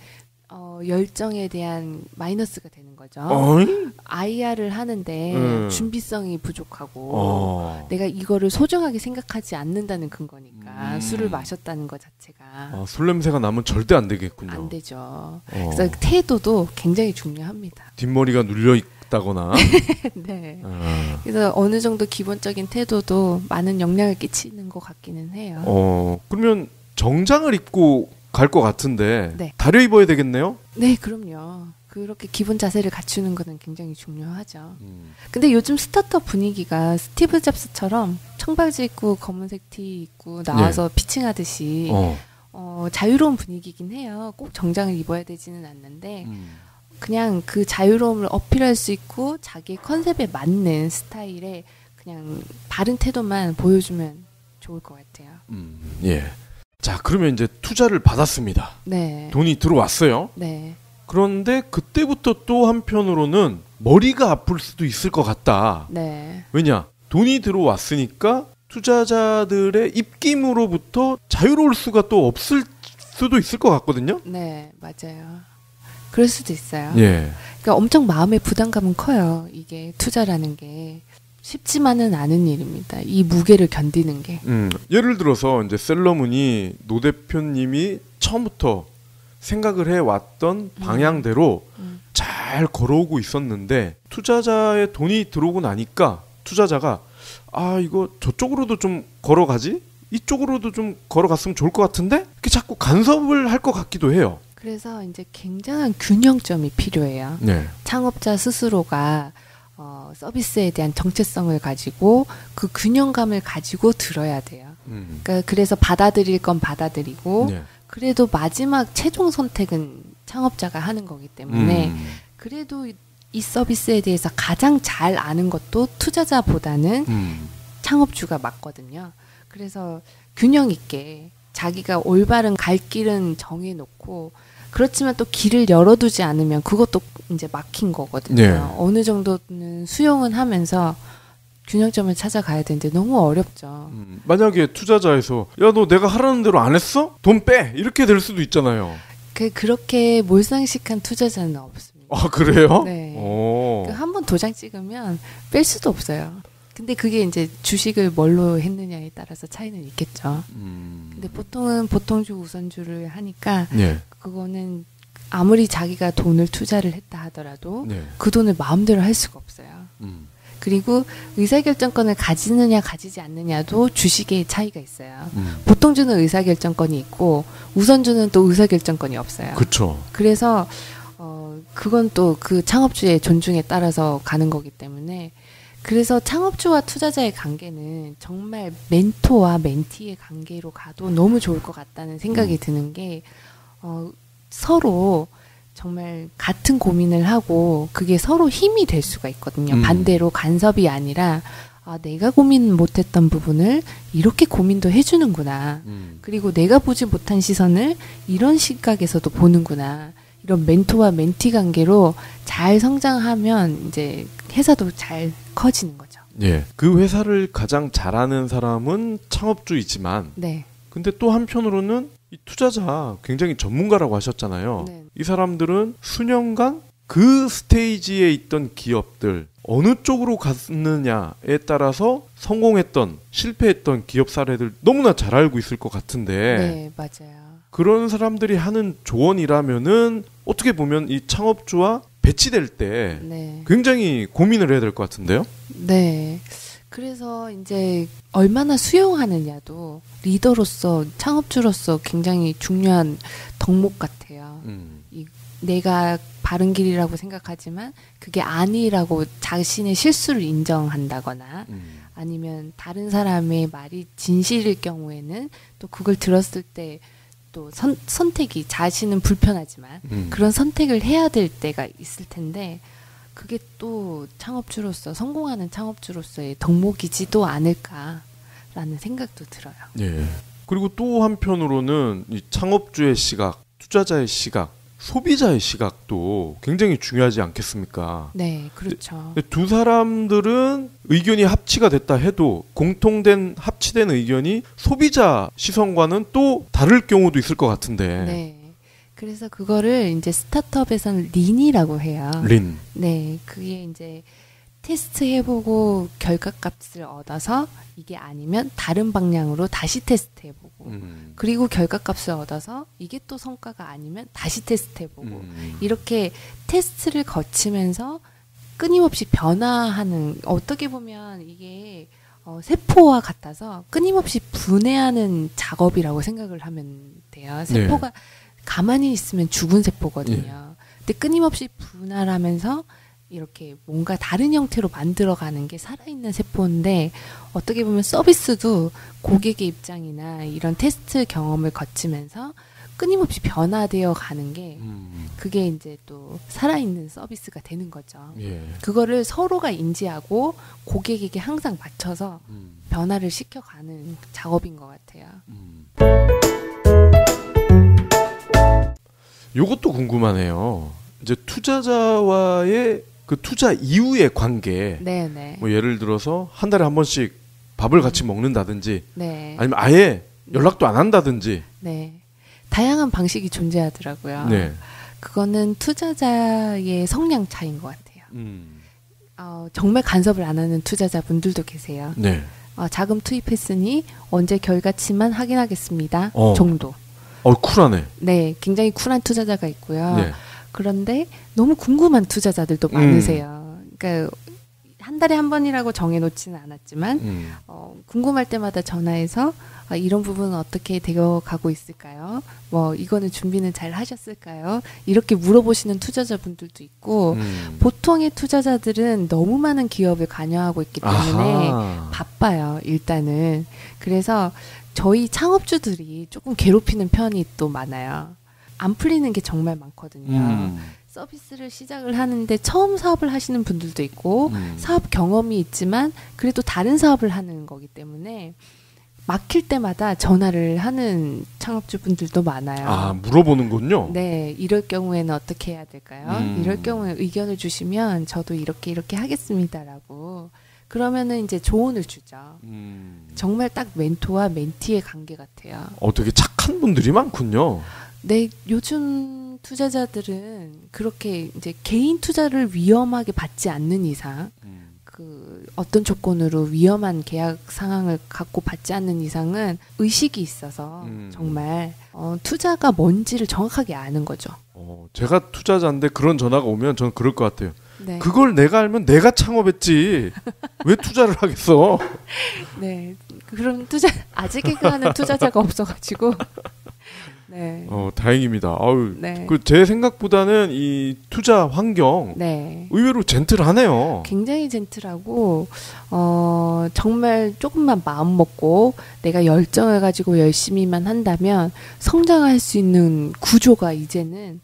열정에 대한 마이너스가 되는 거죠. IR을 하는데 준비성이 부족하고 내가 이거를 소중하게 생각하지 않는다는 근거니까 술을 마셨다는 것 자체가 술 냄새가 나면 절대 안 되겠군요. 안 되죠. 그래서 태도도 굉장히 중요합니다. 뒷머리가 눌려 있다거나. 네. 그래서 어느 정도 기본적인 태도도 많은 영향을 끼치는 것 같기는 해요. 그러면 정장을 입고 갈 것 같은데 네. 다려 입어야 되겠네요? 네, 그럼요. 그렇게 기본 자세를 갖추는 것은 굉장히 중요하죠. 근데 요즘 스타트업 분위기가 스티브 잡스처럼 청바지 입고 검은색 티 입고 나와서 피칭하듯이 자유로운 분위기긴 해요. 꼭 정장을 입어야 되지는 않는데 그냥 그 자유로움을 어필할 수 있고 자기의 컨셉에 맞는 스타일의 그냥 바른 태도만 보여주면 좋을 것 같아요. 예. 자, 그러면 이제 투자를 받았습니다. 네. 돈이 들어왔어요. 네. 그런데 그때부터 또 한편으로는 머리가 아플 수도 있을 것 같다. 네. 왜냐? 돈이 들어왔으니까 투자자들의 입김으로부터 자유로울 수가 또 없을 수도 있을 것 같거든요. 네, 맞아요. 그럴 수도 있어요. 예. 그러니까 엄청 마음의 부담감은 커요. 이게 투자라는 게 쉽지만은 않은 일입니다. 이 무게를 견디는 게. 예를 들어서 이제 셀러문이 노 대표님이 처음부터 생각을 해왔던 방향대로 잘 걸어오고 있었는데 투자자의 돈이 들어오고 나니까 투자자가 이거 저쪽으로도 좀 걸어가지? 이쪽으로도 좀 걸어갔으면 좋을 것 같은데? 이렇게 자꾸 간섭을 할 것 같기도 해요. 그래서 이제 굉장한 균형점이 필요해요. 네. 창업자 스스로가 서비스에 대한 정체성을 가지고 그 균형감을 가지고 들어야 돼요. 그러니까 그래서 받아들일 건 받아들이고 네. 그래도 마지막 최종 선택은 창업자가 하는 거기 때문에 그래도 이 서비스에 대해서 가장 잘 아는 것도 투자자보다는 창업주가 맞거든요. 그래서 균형 있게 자기가 올바른 갈 길은 정해놓고 그렇지만 또 길을 열어두지 않으면 그것도 이제 막힌 거거든요. 네. 어느 정도는 수용은 하면서 균형점을 찾아가야 되는데 너무 어렵죠. 만약에 투자자에서 야, 너 내가 하라는 대로 안 했어? 돈 빼! 이렇게 될 수도 있잖아요. 그렇게 몰상식한 투자자는 없습니다. 아, 그래요? 네. 오. 한번 도장 찍으면 뺄 수도 없어요. 근데 그게 이제 주식을 뭘로 했느냐에 따라서 차이는 있겠죠. 근데 보통은 보통주 우선주를 하니까 네. 그거는 아무리 자기가 돈을 투자를 했다 하더라도 네. 그 돈을 마음대로 할 수가 없어요. 그리고 의사결정권을 가지느냐 가지지 않느냐도 주식의 차이가 있어요. 보통주는 의사결정권이 있고 우선주는 또 의사결정권이 없어요. 그렇죠. 그래서 그건 또 그 창업주의 존중에 따라서 가는 거기 때문에 그래서 창업주와 투자자의 관계는 정말 멘토와 멘티의 관계로 가도 너무 좋을 것 같다는 생각이 드는 게 서로 정말 같은 고민을 하고 그게 서로 힘이 될 수가 있거든요. 반대로 간섭이 아니라 내가 고민 못했던 부분을 이렇게 고민도 해주는구나. 그리고 내가 보지 못한 시선을 이런 시각에서도 보는구나. 이런 멘토와 멘티 관계로 잘 성장하면 이제 회사도 잘 커지는 거죠. 예. 그 회사를 가장 잘하는 사람은 창업주이지만 네. 근데 또 한편으로는 이 투자자 굉장히 전문가라고 하셨잖아요. 네. 이 사람들은 수년간 그 스테이지에 있던 기업들 어느 쪽으로 갔느냐에 따라서 성공했던 실패했던 기업 사례들 너무나 잘 알고 있을 것 같은데 네, 맞아요. 그런 사람들이 하는 조언이라면은 어떻게 보면 이 창업주와 배치될 때 네. 굉장히 고민을 해야 될 것 같은데요? 네. 그래서 이제 얼마나 수용하느냐도 리더로서 창업주로서 굉장히 중요한 덕목 같아요. 내가 바른 길이라고 생각하지만 그게 아니라고 자신의 실수를 인정한다거나 아니면 다른 사람의 말이 진실일 경우에는 또 그걸 들었을 때 또 선택이 자신은 불편하지만 그런 선택을 해야 될 때가 있을 텐데 그게 또 창업주로서 성공하는 창업주로서의 덕목이지도 않을까라는 생각도 들어요. 예. 그리고 또 한편으로는 이 창업주의 시각, 투자자의 시각, 소비자의 시각도 굉장히 중요하지 않겠습니까? 네, 그렇죠. 근데 두 사람들은 의견이 합치가 됐다 해도 공통된 합치된 의견이 소비자 시선과는 또 다를 경우도 있을 것 같은데. 네. 그래서 그거를 이제 스타트업에서는 린이라고 해요. 린. 네, 그게 이제 테스트 해보고 결과값을 얻어서 이게 아니면 다른 방향으로 다시 테스트 해보고 그리고 결과값을 얻어서 이게 또 성과가 아니면 다시 테스트 해보고 이렇게 테스트를 거치면서 끊임없이 변화하는 어떻게 보면 이게 세포와 같아서 끊임없이 분해하는 작업이라고 생각을 하면 돼요. 세포가 네. 가만히 있으면 죽은 세포거든요. 네. 근데 끊임없이 분할하면서 이렇게 뭔가 다른 형태로 만들어가는 게 살아있는 세포인데 어떻게 보면 서비스도 고객의 입장이나 이런 테스트 경험을 거치면서 끊임없이 변화되어 가는 게 그게 이제 또 살아있는 서비스가 되는 거죠. 예. 그거를 서로가 인지하고 고객에게 항상 맞춰서 변화를 시켜가는 작업인 것 같아요. 요것도 궁금하네요. 이제 투자자와의 그 투자 이후의 관계, 네네. 뭐 예를 들어서 한 달에 한 번씩 밥을 같이 먹는다든지, 네. 아니면 아예 연락도 안 한다든지, 네. 다양한 방식이 존재하더라고요. 네. 그거는 투자자의 성향 차이인 것 같아요. 정말 간섭을 안 하는 투자자분들도 계세요. 네. 자금 투입했으니 언제 결과치만 확인하겠습니다. 정도. 쿨하네. 네, 굉장히 쿨한 투자자가 있고요. 네. 그런데 너무 궁금한 투자자들도 많으세요. 그러니까 한 달에 한 번이라고 정해놓지는 않았지만 궁금할 때마다 전화해서 이런 부분은 어떻게 되어가고 있을까요? 뭐 이거는 준비는 잘 하셨을까요? 이렇게 물어보시는 투자자분들도 있고 보통의 투자자들은 너무 많은 기업을 관여하고 있기 때문에 바빠요. 일단은. 그래서 저희 창업주들이 조금 괴롭히는 편이 또 많아요. 안 풀리는 게 정말 많거든요. 서비스를 시작을 하는데 처음 사업을 하시는 분들도 있고 사업 경험이 있지만 그래도 다른 사업을 하는 거기 때문에 막힐 때마다 전화를 하는 창업주분들도 많아요. 물어보는군요. 네, 이럴 경우에는 어떻게 해야 될까요? 이럴 경우에 의견을 주시면 저도 이렇게 하겠습니다라고. 그러면은 이제 조언을 주죠. 정말 딱 멘토와 멘티의 관계 같아요. 되게 착한 분들이 많군요. 네, 요즘 투자자들은 그렇게 이제 개인 투자를 위험하게 받지 않는 이상, 그 어떤 조건으로 위험한 계약 상황을 갖고 받지 않는 이상은 의식이 있어서 정말 투자가 뭔지를 정확하게 아는 거죠. 제가 투자자인데 그런 전화가 오면 저는 그럴 것 같아요. 네. 그걸 내가 알면 내가 창업했지. 왜 투자를 하겠어? 네, 그런 아재 개그하는 투자자가 없어가지고. 네. 다행입니다. 네. 제 생각보다는 이 투자 환경 네. 의외로 젠틀하네요. 굉장히 젠틀하고 정말 조금만 마음 먹고 내가 열정을 가지고 열심히만 한다면 성장할 수 있는 구조가 이제는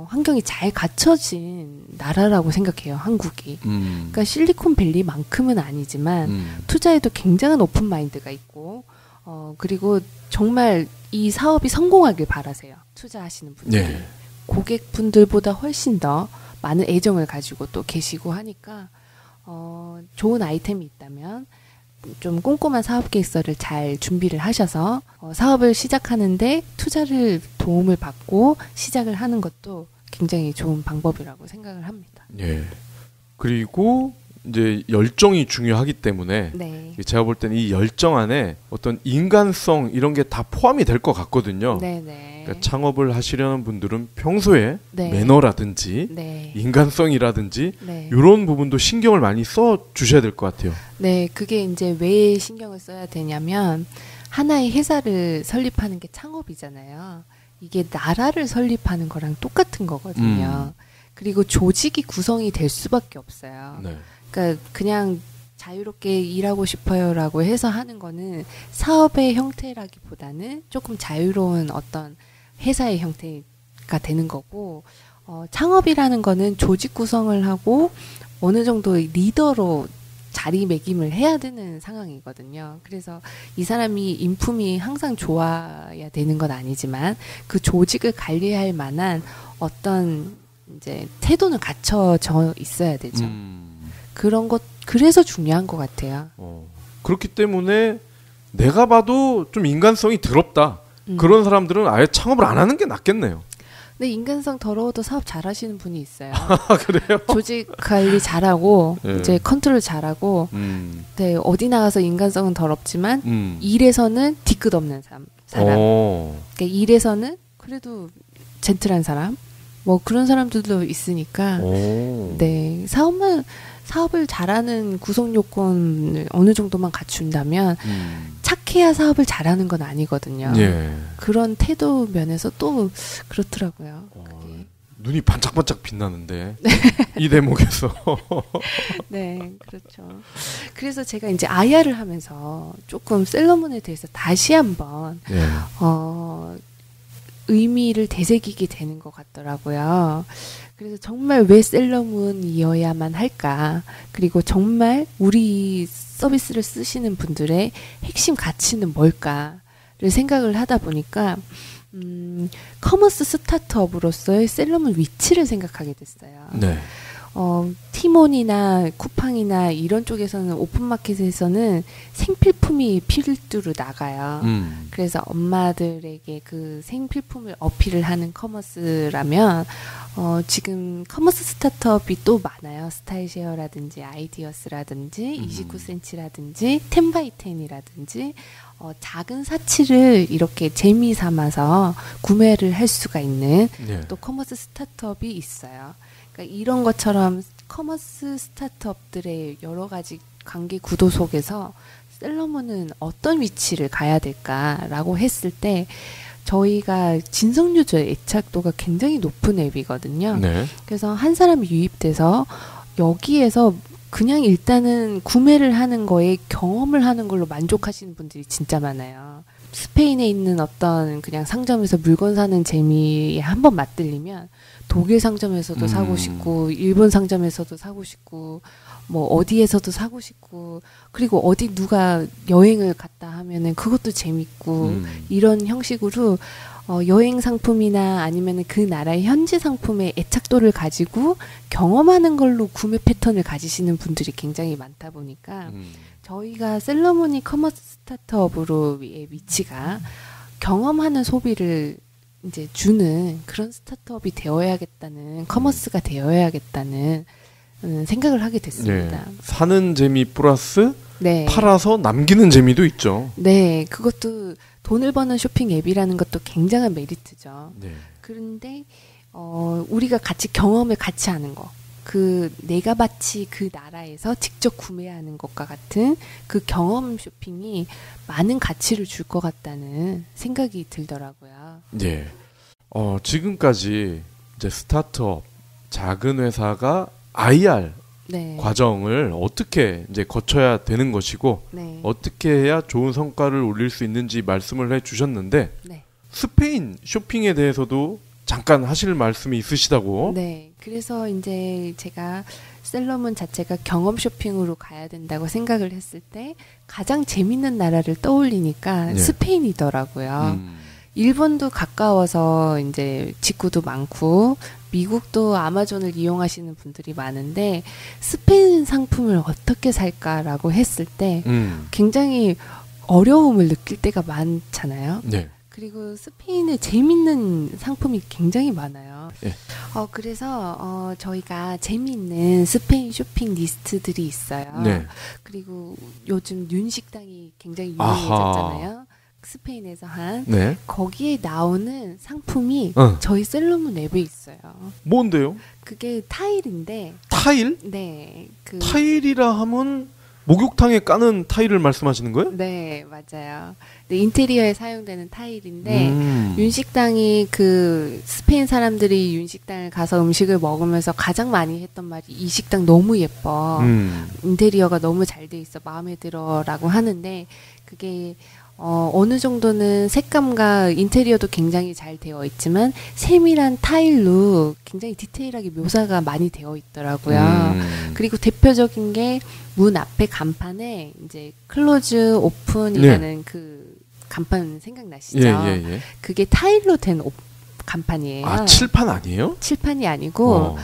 환경이 잘 갖춰진 나라라고 생각해요. 한국이. 그러니까 실리콘밸리만큼은 아니지만 투자에도 굉장한 오픈 마인드가 있고 그리고 정말 이 사업이 성공하길 바라세요. 투자하시는 분들이. 네. 고객분들보다 훨씬 더 많은 애정을 가지고 또 계시고 하니까 좋은 아이템이 있다면 좀 꼼꼼한 사업 계획서를 잘 준비를 하셔서 사업을 시작하는데 투자를 도움을 받고 시작을 하는 것도 굉장히 좋은 방법이라고 생각을 합니다. 예. 그리고 이제 열정이 중요하기 때문에 네. 제가 볼 때는 이 열정 안에 어떤 인간성 이런 게 다 포함이 될 것 같거든요. 네네. 그러니까 창업을 하시려는 분들은 평소에 네. 매너라든지 네. 인간성이라든지 네. 이런 부분도 신경을 많이 써 주셔야 될 것 같아요. 네, 그게 이제 왜 신경을 써야 되냐면 하나의 회사를 설립하는 게 창업이잖아요. 이게 나라를 설립하는 거랑 똑같은 거거든요. 그리고 조직이 구성이 될 수밖에 없어요. 네. 그러니까 그냥 자유롭게 일하고 싶어요라고 해서 하는 거는 사업의 형태라기보다는 조금 자유로운 어떤 회사의 형태가 되는 거고 창업이라는 거는 조직 구성을 하고 어느 정도 리더로 자리매김을 해야 되는 상황이거든요. 그래서 이 사람이 인품이 항상 좋아야 되는 건 아니지만 그 조직을 관리할 만한 어떤 이제 태도는 갖춰져 있어야 되죠. 그런 것 그래서 중요한 것 같아요. 그렇기 때문에 내가 봐도 좀 인간성이 더럽다. 그런 사람들은 아예 창업을 안 하는 게 낫겠네요. 근데 인간성 더러워도 사업 잘하시는 분이 있어요. 그래요? 조직 관리 잘하고 네. 이제 컨트롤 잘하고 네, 어디 나가서 인간성은 더럽지만 일에서는 뒤끝 없는 사람. 그러니까 일에서는 그래도 젠틀한 사람. 뭐 그런 사람들도 있으니까 네, 사업을 잘하는 구성 요건을 어느 정도만 갖춘다면 착해야 사업을 잘하는 건 아니거든요. 예. 그런 태도 면에서 또 그렇더라고요. 눈이 반짝반짝 빛나는데 이 대목에서 네, 그렇죠. 그래서 제가 이제 아야를 하면서 조금 셀러문에 대해서 다시 한번 예. 의미를 되새기게 되는 것 같더라고요. 그래서 정말 왜 셀러문이어야만 할까? 그리고 정말 우리 서비스를 쓰시는 분들의 핵심 가치는 뭘까? 생각을 하다 보니까 커머스 스타트업으로서의 셀러문 위치를 생각하게 됐어요. 네. 티몬이나 쿠팡이나 이런 쪽에서는 오픈마켓에서는 생필품이 필두로 나가요. 그래서 엄마들에게 그 생필품을 어필을 하는 커머스라면 지금 커머스 스타트업이 또 많아요. 스타일쉐어라든지 아이디어스라든지 29cm라든지 10x10이라든지 작은 사치를 이렇게 재미 삼아서 구매를 할 수가 있는 네. 또 커머스 스타트업이 있어요. 그러니까 이런 것처럼 커머스 스타트업들의 여러 가지 관계 구도 속에서 셀러문은 어떤 위치를 가야 될까라고 했을 때 저희가 진성유저의 애착도가 굉장히 높은 앱이거든요. 네. 그래서 한 사람이 유입돼서 여기에서 그냥 일단은 구매를 하는 거에 경험을 하는 걸로 만족하시는 분들이 진짜 많아요. 스페인에 있는 어떤 그냥 상점에서 물건 사는 재미에 한번 맛들리면 독일 상점에서도 사고 싶고 일본 상점에서도 사고 싶고 뭐 어디에서도 사고 싶고 그리고 어디 누가 여행을 갔다 하면은 그것도 재밌고 이런 형식으로 여행 상품이나 아니면은 그 나라의 현지 상품의 애착도를 가지고 경험하는 걸로 구매 패턴을 가지시는 분들이 굉장히 많다 보니까 저희가 셀러문이 커머스 스타트업으로의 위치가 경험하는 소비를 이제 주는 그런 스타트업이 되어야겠다는 커머스가 되어야겠다는 생각을 하게 됐습니다. 네. 사는 재미 플러스 네. 팔아서 남기는 재미도 있죠. 네, 그것도 돈을 버는 쇼핑 앱이라는 것도 굉장한 메리트죠. 네. 그런데 우리가 같이 경험을 같이 하는 거, 그 내가 마치 그 나라에서 직접 구매하는 것과 같은 그 경험 쇼핑이 많은 가치를 줄 것 같다는 생각이 들더라고요. 네. 지금까지 이제 스타트업 작은 회사가 IR 네. 과정을 어떻게 이제 거쳐야 되는 것이고 네. 어떻게 해야 좋은 성과를 올릴 수 있는지 말씀을 해주셨는데 네. 스페인 쇼핑에 대해서도 잠깐 하실 말씀이 있으시다고. 네. 그래서 이제 제가 셀러문 자체가 경험 쇼핑으로 가야 된다고 생각을 했을 때 가장 재밌는 나라를 떠올리니까 네. 스페인이더라고요. 일본도 가까워서 이제 직구도 많고 미국도 아마존을 이용하시는 분들이 많은데 스페인 상품을 어떻게 살까라고 했을 때 굉장히 어려움을 느낄 때가 많잖아요. 네. 그리고 스페인에 재밌는 상품이 굉장히 많아요. 네. 그래서 저희가 재미있는 스페인 쇼핑 리스트들이 있어요. 네. 그리고 요즘 윤식당이 굉장히 유명해졌잖아요. 스페인에서 한 네. 거기에 나오는 상품이 저희 셀러문 앱에 있어요. 뭔데요? 그게 타일인데. 타일? 네. 타일이라 하면 목욕탕에 까는 타일을 말씀하시는 거예요? 네, 맞아요. 네, 인테리어에 사용되는 타일인데 윤식당이 그 스페인 사람들이 윤식당을 가서 음식을 먹으면서 가장 많이 했던 말이 이 식당 너무 예뻐. 인테리어가 너무 잘 돼 있어. 마음에 들어라고 하는데 그게 어느 정도는 색감과 인테리어도 굉장히 잘 되어 있지만 세밀한 타일로 굉장히 디테일하게 묘사가 많이 되어 있더라고요. 그리고 대표적인 게 문 앞에 간판에 이제 클로즈 오픈이라는 네. 그 간판 생각나시죠? 예. 그게 타일로 된 간판이에요. 아, 칠판 아니에요? 칠판이 아니고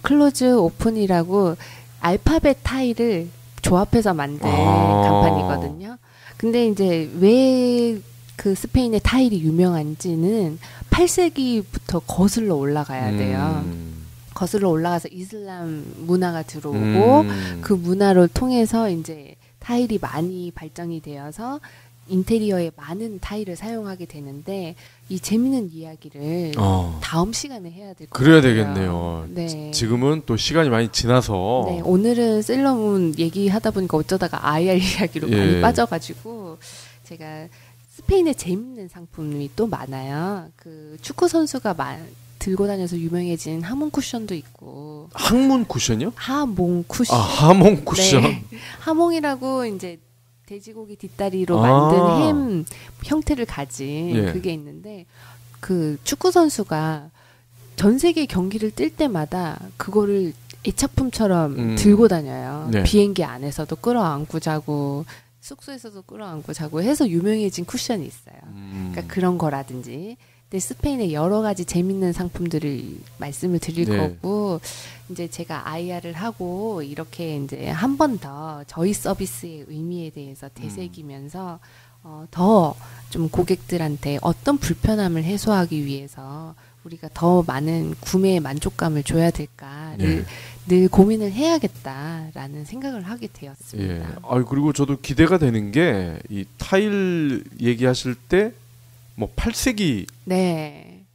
클로즈 오픈이라고 알파벳 타일을 조합해서 만든 간판이거든요. 근데 이제 왜 그 스페인의 타일이 유명한지는 8세기부터 거슬러 올라가야 돼요. 거슬러 올라가서 이슬람 문화가 들어오고 그 문화를 통해서 이제 타일이 많이 발전이 되어서 인테리어에 많은 타일을 사용하게 되는데 이 재미있는 이야기를 다음 시간에 해야 될 것 같아요. 그래야 되겠네요. 네. 지금은 또 시간이 많이 지나서 네, 오늘은 셀러문 얘기하다 보니까 어쩌다가 IR 이야기로 많이 빠져가지고 제가 스페인에 재밌는 상품이 또 많아요. 그 축구 선수가 들고 다녀서 유명해진 하몽 쿠션도 있고. 항문 쿠션이요? 하몽 쿠션. 아, 하몽 쿠션. 네. 하몽이라고 이제 돼지고기 뒷다리로 만든 햄 형태를 가진 그게 있는데 그 축구 선수가 전 세계 경기를 뛸 때마다 그거를 애착품처럼 들고 다녀요. 네. 비행기 안에서도 끌어안고 자고 숙소에서도 끌어안고 자고 해서 유명해진 쿠션이 있어요. 그러니까 그런 거라든지. 근데 스페인의 여러 가지 재밌는 상품들을 말씀을 드릴 거고, 이제 제가 IR을 하고 이렇게 이제 한 번 더 저희 서비스의 의미에 대해서 되새기면서 더 좀 고객들한테 어떤 불편함을 해소하기 위해서 우리가 더 많은 구매의 만족감을 줘야 될까를 늘 고민을 해야겠다라는 생각을 하게 되었습니다. 예. 그리고 저도 기대가 되는 게 이 타일 얘기하실 때 뭐 8세기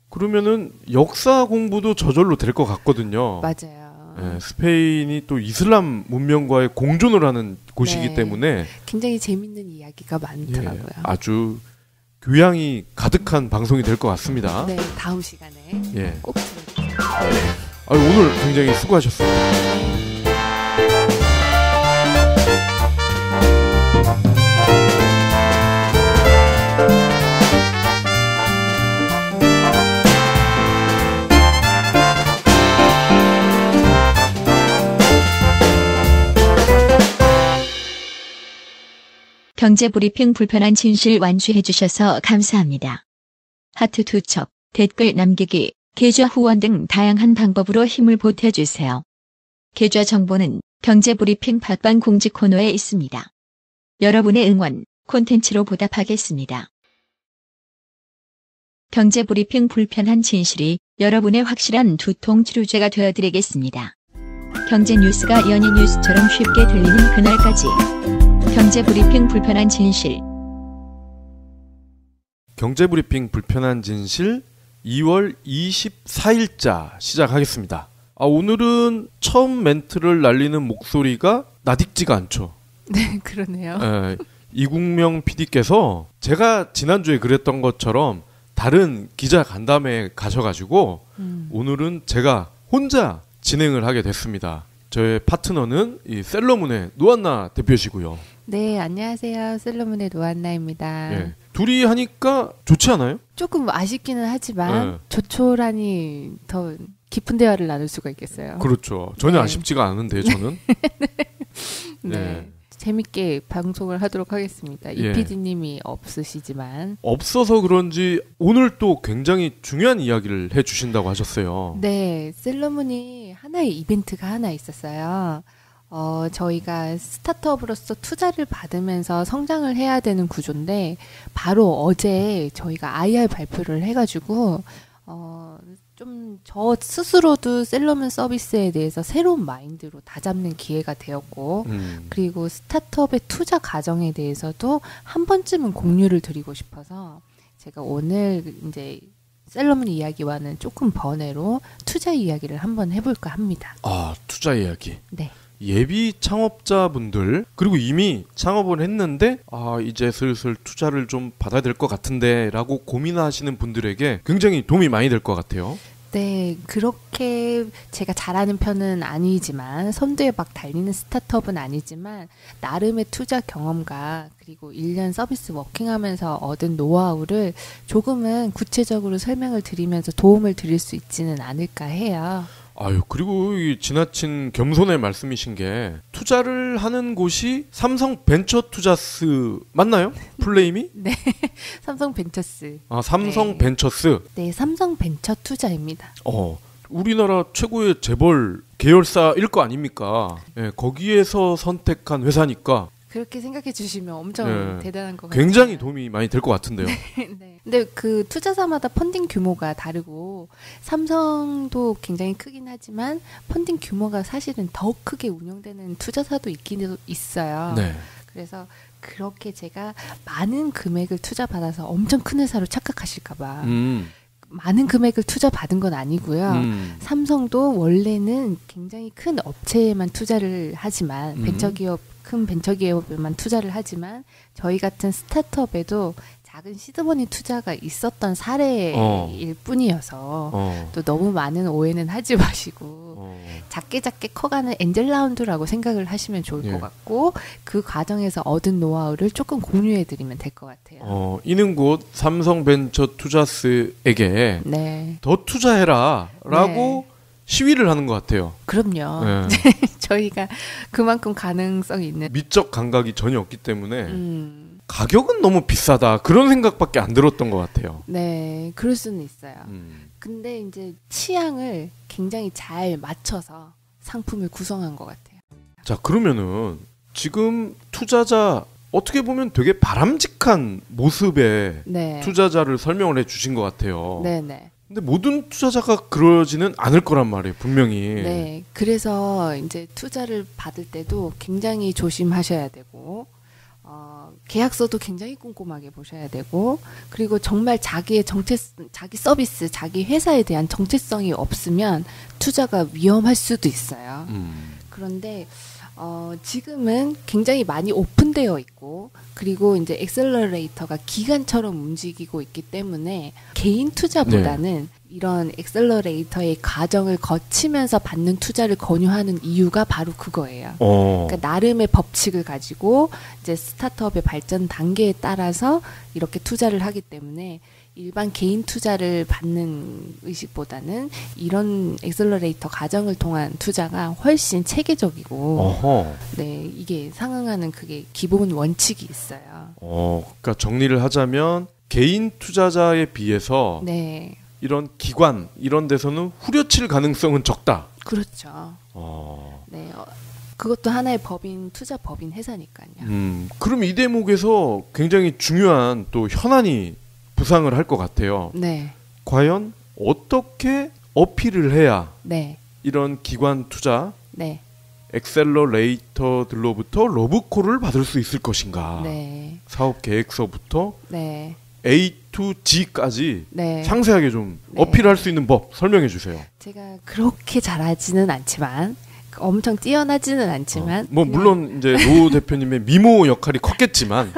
그러면은 역사 공부도 저절로 될 것 같거든요. 맞아요. 예, 스페인이 또 이슬람 문명과의 공존을 하는 곳이기 때문에 굉장히 재밌는 이야기가 많더라고요. 아주 교양이 가득한 방송이 될 것 같습니다. 네, 다음 시간에 꼭 들어주세요. 오늘 굉장히 수고하셨습니다. 경제브리핑 불편한 진실 완수해 주셔서 감사합니다. 하트 투척, 댓글 남기기, 계좌 후원 등 다양한 방법으로 힘을 보태주세요. 계좌 정보는 경제브리핑 팟빵 공지 코너에 있습니다. 여러분의 응원, 콘텐츠로 보답하겠습니다. 경제브리핑 불편한 진실이 여러분의 확실한 두통 치료제가 되어드리겠습니다. 경제 뉴스가 연예 뉴스처럼 쉽게 들리는 그날까지. 경제브리핑 불편한 진실. 경제브리핑 불편한 진실 2월 24일자 시작하겠습니다. 오늘은 처음 멘트를 날리는 목소리가 나딕지가 않죠. 네, 그러네요. 이국명 PD께서 제가 지난주에 그랬던 것처럼 다른 기자 간담회에 가셔가지고 오늘은 제가 혼자 진행을 하게 됐습니다. 저의 파트너는 이 셀러문의 노한나 대표시고요. 네, 안녕하세요. 셀러문의 노한나입니다. 둘이 하니까 좋지 않아요? 조금 아쉽기는 하지만 조촐하니 더 깊은 대화를 나눌 수가 있겠어요. 그렇죠. 전혀 아쉽지가 않은데 저는. 재밌게 방송을 하도록 하겠습니다. 이 PD님이 없으시지만. 없어서 그런지 오늘 또 굉장히 중요한 이야기를 해주신다고 하셨어요. 네, 셀러문이 하나의 이벤트가 하나 있었어요. 저희가 스타트업으로서 투자를 받으면서 성장을 해야 되는 구조인데 바로 어제 저희가 IR 발표를 해가지고 좀 저 스스로도 셀러문 서비스에 대해서 새로운 마인드로 다잡는 기회가 되었고 그리고 스타트업의 투자 과정에 대해서도 한 번쯤은 공유를 드리고 싶어서 제가 오늘 이제 셀러문 이야기와는 조금 번외로 투자 이야기를 한번 해볼까 합니다. 투자 이야기. 네. 예비 창업자분들 그리고 이미 창업을 했는데 이제 슬슬 투자를 좀 받아야 될 것 같은데 라고 고민하시는 분들에게 굉장히 도움이 많이 될 것 같아요. 네, 그렇게 제가 잘하는 편은 아니지만 선두에 막 달리는 스타트업은 아니지만 나름의 투자 경험과 그리고 1년 서비스 워킹하면서 얻은 노하우를 조금은 구체적으로 설명을 드리면서 도움을 드릴 수 있지는 않을까 해요. 그리고 이 지나친 겸손의 말씀이신 게 투자를 하는 곳이 삼성 벤처 투자스 맞나요? 풀네임이? 네, 삼성 벤처스. 삼성 벤처스. 네, 삼성 벤처 투자입니다. 우리나라 최고의 재벌 계열사일 거 아닙니까? 거기에서 선택한 회사니까. 그렇게 생각해 주시면 엄청 대단한 것 같아요. 굉장히 도움이 많이 될 것 같은데요. 네. 근데 그 투자사마다 펀딩 규모가 다르고 삼성도 굉장히 크긴 하지만 펀딩 규모가 사실은 더 크게 운영되는 투자사도 있긴 있어요. 네. 그래서 그렇게 제가 많은 금액을 투자받아서 엄청 큰 회사로 착각하실까 봐 많은 금액을 투자받은 건 아니고요. 삼성도 원래는 굉장히 큰 업체에만 투자를 하지만 큰 벤처기업에만 투자를 하지만 저희 같은 스타트업에도 작은 시드머니 투자가 있었던 사례일 뿐이어서 또 너무 많은 오해는 하지 마시고 작게 커가는 엔젤 라운드라고 생각을 하시면 좋을 것 같고 그 과정에서 얻은 노하우를 조금 공유해드리면 될 것 같아요. 이는 곧 삼성벤처 투자스에게 더 투자해라 라고 시위를 하는 것 같아요. 그럼요. 네. 저희가 그만큼 가능성이 있는 미적 감각이 전혀 없기 때문에 가격은 너무 비싸다 그런 생각밖에 안 들었던 것 같아요. 네, 그럴 수는 있어요. 근데 이제 취향을 굉장히 잘 맞춰서 상품을 구성한 것 같아요. 자, 그러면은 지금 투자자 어떻게 보면 되게 바람직한 모습의 네. 투자자를 설명을 해주신 것 같아요. 네네. 근데 모든 투자자가 그러지는 않을 거란 말이에요, 분명히. 네, 그래서 이제 투자를 받을 때도 굉장히 조심하셔야 되고, 계약서도 굉장히 꼼꼼하게 보셔야 되고, 그리고 정말 자기 서비스, 자기 회사에 대한 정체성이 없으면 투자가 위험할 수도 있어요. 그런데 지금은 굉장히 많이 오픈되어 있고, 그리고 이제 엑셀러레이터가 기관처럼 움직이고 있기 때문에 개인 투자보다는 이런 엑셀러레이터의 과정을 거치면서 받는 투자를 권유하는 이유가 바로 그거예요. 그러니까 나름의 법칙을 가지고 이제 스타트업의 발전 단계에 따라서 이렇게 투자를 하기 때문에 일반 개인 투자를 받는 의식보다는 이런 엑셀러레이터 과정을 통한 투자가 훨씬 체계적이고, 네, 이게 상응하는 그게 기본 원칙이 있어요. 그러니까 정리를 하자면 개인 투자자에 비해서 네, 이런 기관 이런 데서는 후려칠 가능성은 적다. 그렇죠. 네, 그것도 하나의 법인, 투자 법인 회사니까요. 그럼 이 대목에서 굉장히 중요한 또 현안이 부상을 할 것 같아요. 네, 과연 어떻게 어필을 해야 네, 이런 기관 투자 네, 엑셀러레이터들로부터 러브콜을 받을 수 있을 것인가? 네, 사업 계획서부터 네, A to G까지 네. 상세하게 좀 네. 어필할 수 있는 법 설명해 주세요. 제가 그렇게 잘하지는 않지만, 엄청 뛰어나지는 않지만, 뭐 그냥 물론 이제 노 대표님의 미모 역할이 컸겠지만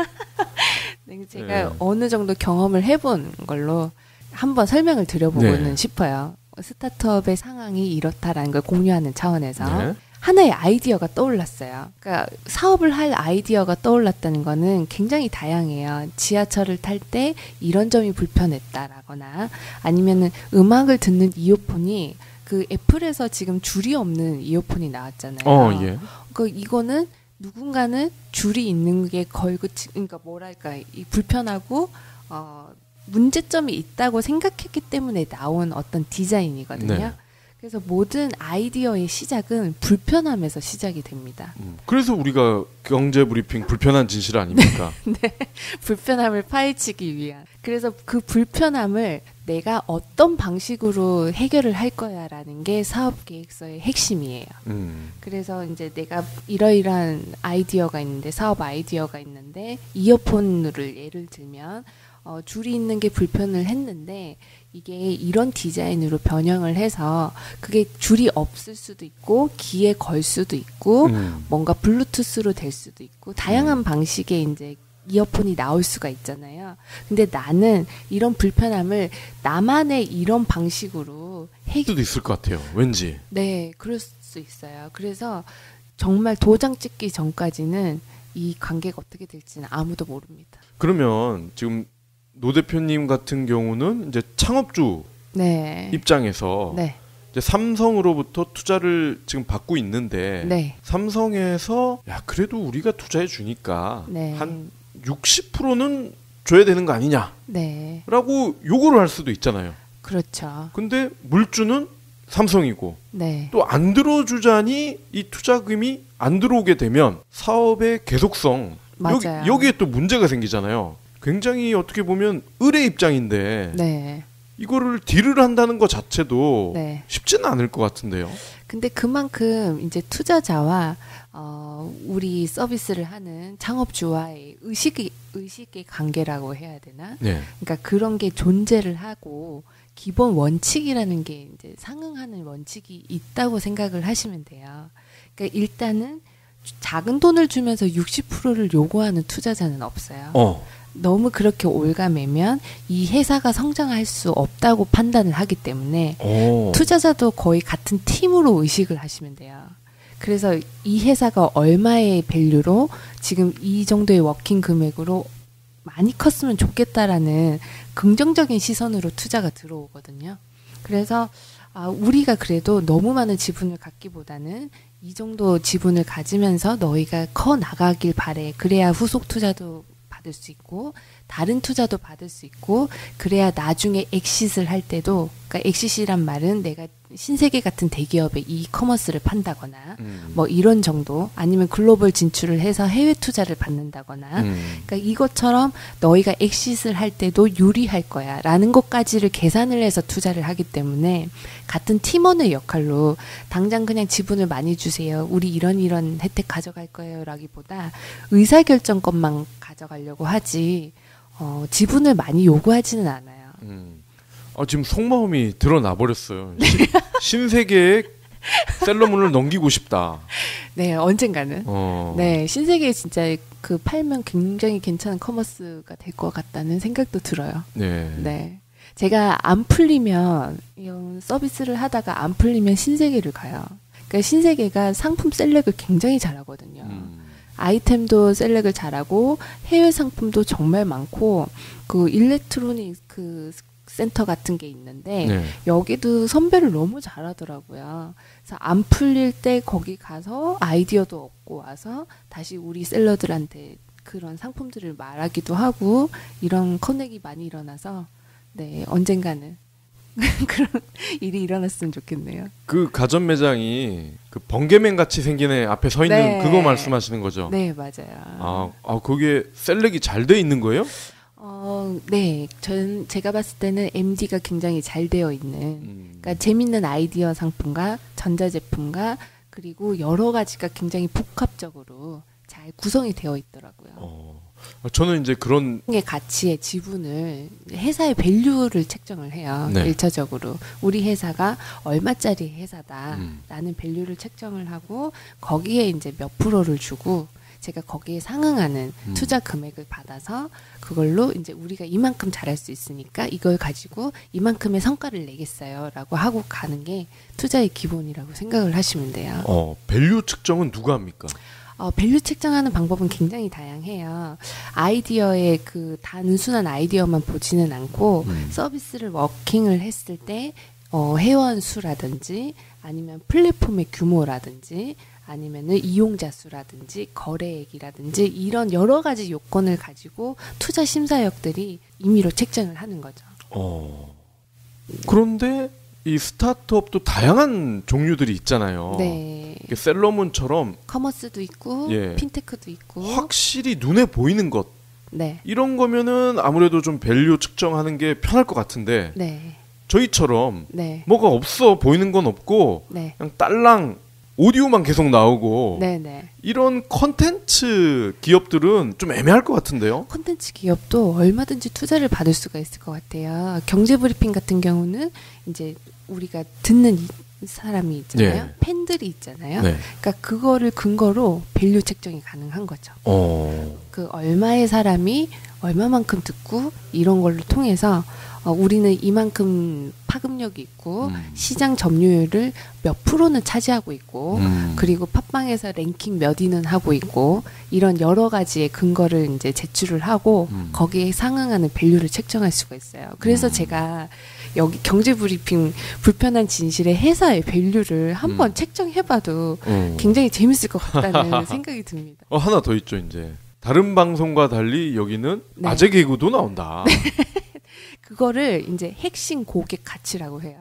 제가 네. 어느 정도 경험을 해본 걸로 한번 설명을 드려보고는 네. 싶어요. 스타트업의 상황이 이렇다라는 걸 공유하는 차원에서 네. 하나의 아이디어가 떠올랐어요. 그러니까 사업을 할 아이디어가 떠올랐다는 거는 굉장히 다양해요. 지하철을 탈 때 이런 점이 불편했다라거나, 아니면은 음악을 듣는 이어폰이 그 애플에서 지금 줄이 없는 이어폰이 나왔잖아요. 예. 그러니까 이거는 누군가는 줄이 있는 게 그러니까 뭐랄까, 이 불편하고 문제점이 있다고 생각했기 때문에 나온 어떤 디자인이거든요. 네. 그래서 모든 아이디어의 시작은 불편함에서 시작이 됩니다. 그래서 우리가 경제 브리핑 불편한 진실 아닙니까? 네, 불편함을 파헤치기 위한. 그래서 그 불편함을 내가 어떤 방식으로 해결을 할 거야라는 게 사업 계획서의 핵심이에요. 그래서 이제 내가 이러이러한 아이디어가 있는데, 사업 아이디어가 있는데, 이어폰을 예를 들면 줄이 있는 게 불편을 했는데, 이게 이런 디자인으로 변형을 해서 그게 줄이 없을 수도 있고 귀에 걸 수도 있고 뭔가 블루투스로 될 수도 있고 다양한 방식의 이제 이어폰이 나올 수가 있잖아요. 근데 나는 이런 불편함을 나만의 이런 방식으로 수도 있을 것 같아요. 왠지. 네, 그럴 수 있어요. 그래서 정말 도장 찍기 전까지는 이 관계가 어떻게 될지는 아무도 모릅니다. 그러면 지금 노 대표님 같은 경우는 이제 창업주 네. 입장에서 네. 이제 삼성으로부터 투자를 지금 받고 있는데 네. 삼성에서 야 그래도 우리가 투자해 주니까 네. 한 60%는 줘야 되는 거 아니냐라고 네. 요구를 할 수도 있잖아요. 그렇죠. 근데 물주는 삼성이고 네. 또 안 들어주자니 이 투자금이 안 들어오게 되면 사업의 계속성 맞아요. 여기에 또 문제가 생기잖아요. 굉장히 어떻게 보면 을의 입장인데 네. 이거를 딜을 한다는 것 자체도 네. 쉽지는 않을 것 같은데요. 근데 그만큼 이제 투자자와 우리 서비스를 하는 창업주와의 의식의 관계라고 해야 되나? 네. 그러니까 그런 게 존재를 하고 기본 원칙이라는 게 이제 상응하는 원칙이 있다고 생각을 하시면 돼요. 그러니까 일단은 작은 돈을 주면서 60%를 요구하는 투자자는 없어요. 너무 그렇게 올가매면 이 회사가 성장할 수 없다고 판단을 하기 때문에 투자자도 거의 같은 팀으로 의식을 하시면 돼요. 그래서 이 회사가 얼마의 밸류로 지금 이 정도의 워킹 금액으로 많이 컸으면 좋겠다라는 긍정적인 시선으로 투자가 들어오거든요. 그래서 우리가 그래도 너무 많은 지분을 갖기보다는 이 정도 지분을 가지면서 너희가 커 나가길 바래. 그래야 후속 투자도 받을 수 있고 다른 투자도 받을 수 있고 그래야 나중에 엑싯을 할 때도 그러니까 엑싯이란 말은 내가 신세계 같은 대기업의 이커머스를 판다거나 뭐 이런 정도 아니면 글로벌 진출을 해서 해외 투자를 받는다거나 그러니까 이것처럼 너희가 엑싯을 할 때도 유리할 거야 라는 것까지를 계산을 해서 투자를 하기 때문에 같은 팀원의 역할로 당장 그냥 지분을 많이 주세요. 우리 이런 혜택 가져갈 거예요 라기보다 의사결정권만 가져가려고 하지 지분을 많이 요구하지는 않아요. 지금 속마음이 드러나 버렸어요. 신세계에 셀러문을 넘기고 싶다. 네, 언젠가는. 네, 신세계에 진짜 그 팔면 굉장히 괜찮은 커머스가 될 것 같다는 생각도 들어요. 네. 네. 제가 안 풀리면 이런 서비스를 하다가 안 풀리면 신세계를 가요. 그러니까 신세계가 상품 셀렉을 굉장히 잘하거든요. 아이템도 셀렉을 잘하고 해외 상품도 정말 많고 그 일렉트로닉 그 센터 같은 게 있는데 네. 여기도 선배를 너무 잘하더라고요. 그래서 안 풀릴 때 거기 가서 아이디어도 얻고 와서 다시 우리 셀러들한테 그런 상품들을 말하기도 하고 이런 커넥이 많이 일어나서 네 언젠가는 그런 일이 일어났으면 좋겠네요. 그 가전 매장이 그 번개맨 같이 생긴 애 앞에 서 있는 네. 그거 말씀하시는 거죠? 네 맞아요. 거기에 셀렉이 잘 돼 있는 거예요? 네. 제가 봤을 때는 MD가 굉장히 잘 되어 있는, 그러니까 재밌는 아이디어 상품과 전자제품과 그리고 여러 가지가 굉장히 복합적으로 잘 구성이 되어 있더라고요. 저는 이제 그런 가치의 지분을 회사의 밸류를 책정을 해요. 네. 1차적으로 우리 회사가 얼마짜리 회사다라는 밸류를 책정을 하고 거기에 이제 몇 프로를 주고 제가 거기에 상응하는 투자 금액을 받아서 그걸로 이제 우리가 이만큼 잘할 수 있으니까 이걸 가지고 이만큼의 성과를 내겠어요라고 하고 가는 게 투자의 기본이라고 생각을 하시면 돼요. 밸류 측정은 누가 합니까? 밸류 책정하는 방법은 굉장히 다양해요. 아이디어의 그 단순한 아이디어만 보지는 않고 서비스를 워킹을 했을 때 회원 수라든지 아니면 플랫폼의 규모라든지 아니면은 이용자 수라든지 거래액이라든지 이런 여러 가지 요건을 가지고 투자 심사역들이 임의로 책정을 하는 거죠. 그런데 이 스타트업도 다양한 종류들이 있잖아요. 네. 셀러문처럼 커머스도 있고 예. 핀테크도 있고 확실히 눈에 보이는 것 네. 이런 거면은 아무래도 좀 밸류 측정하는 게 편할 것 같은데 네. 저희처럼 네. 뭐가 없어 보이는 건 없고 네. 그냥 딸랑 오디오만 계속 나오고 네네. 이런 컨텐츠 기업들은 좀 애매할 것 같은데요. 콘텐츠 기업도 얼마든지 투자를 받을 수가 있을 것 같아요. 경제브리핑 같은 경우는 이제 우리가 듣는 사람이 있잖아요. 네. 팬들이 있잖아요. 네. 그러니까 그거를 근거로 밸류 책정이 가능한 거죠. 그 얼마의 사람이 얼마만큼 듣고 이런 걸로 통해서 우리는 이만큼 파급력이 있고 시장 점유율을 몇 프로는 차지하고 있고 그리고 팟빵에서 랭킹 몇 위는 하고 있고 이런 여러 가지의 근거를 이제 제출을 하고 거기에 상응하는 밸류를 책정할 수가 있어요. 그래서 제가 여기 경제브리핑 불편한 진실의 회사의 밸류를 한번 책정해봐도 굉장히 재밌을 것 같다는 생각이 듭니다. 하나 더 있죠. 이제 다른 방송과 달리 여기는 네. 아재 개그도 나온다. 그거를 이제 핵심 고객 가치라고 해요.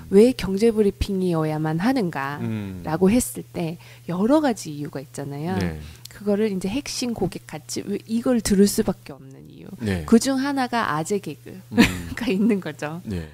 왜 경제브리핑이어야만 하는가라고 했을 때 여러 가지 이유가 있잖아요. 네. 그거를 이제 핵심 고객 가치, 왜 이걸 들을 수밖에 없는 이유. 네. 그중 하나가 아재 개그가 있는 거죠. 네.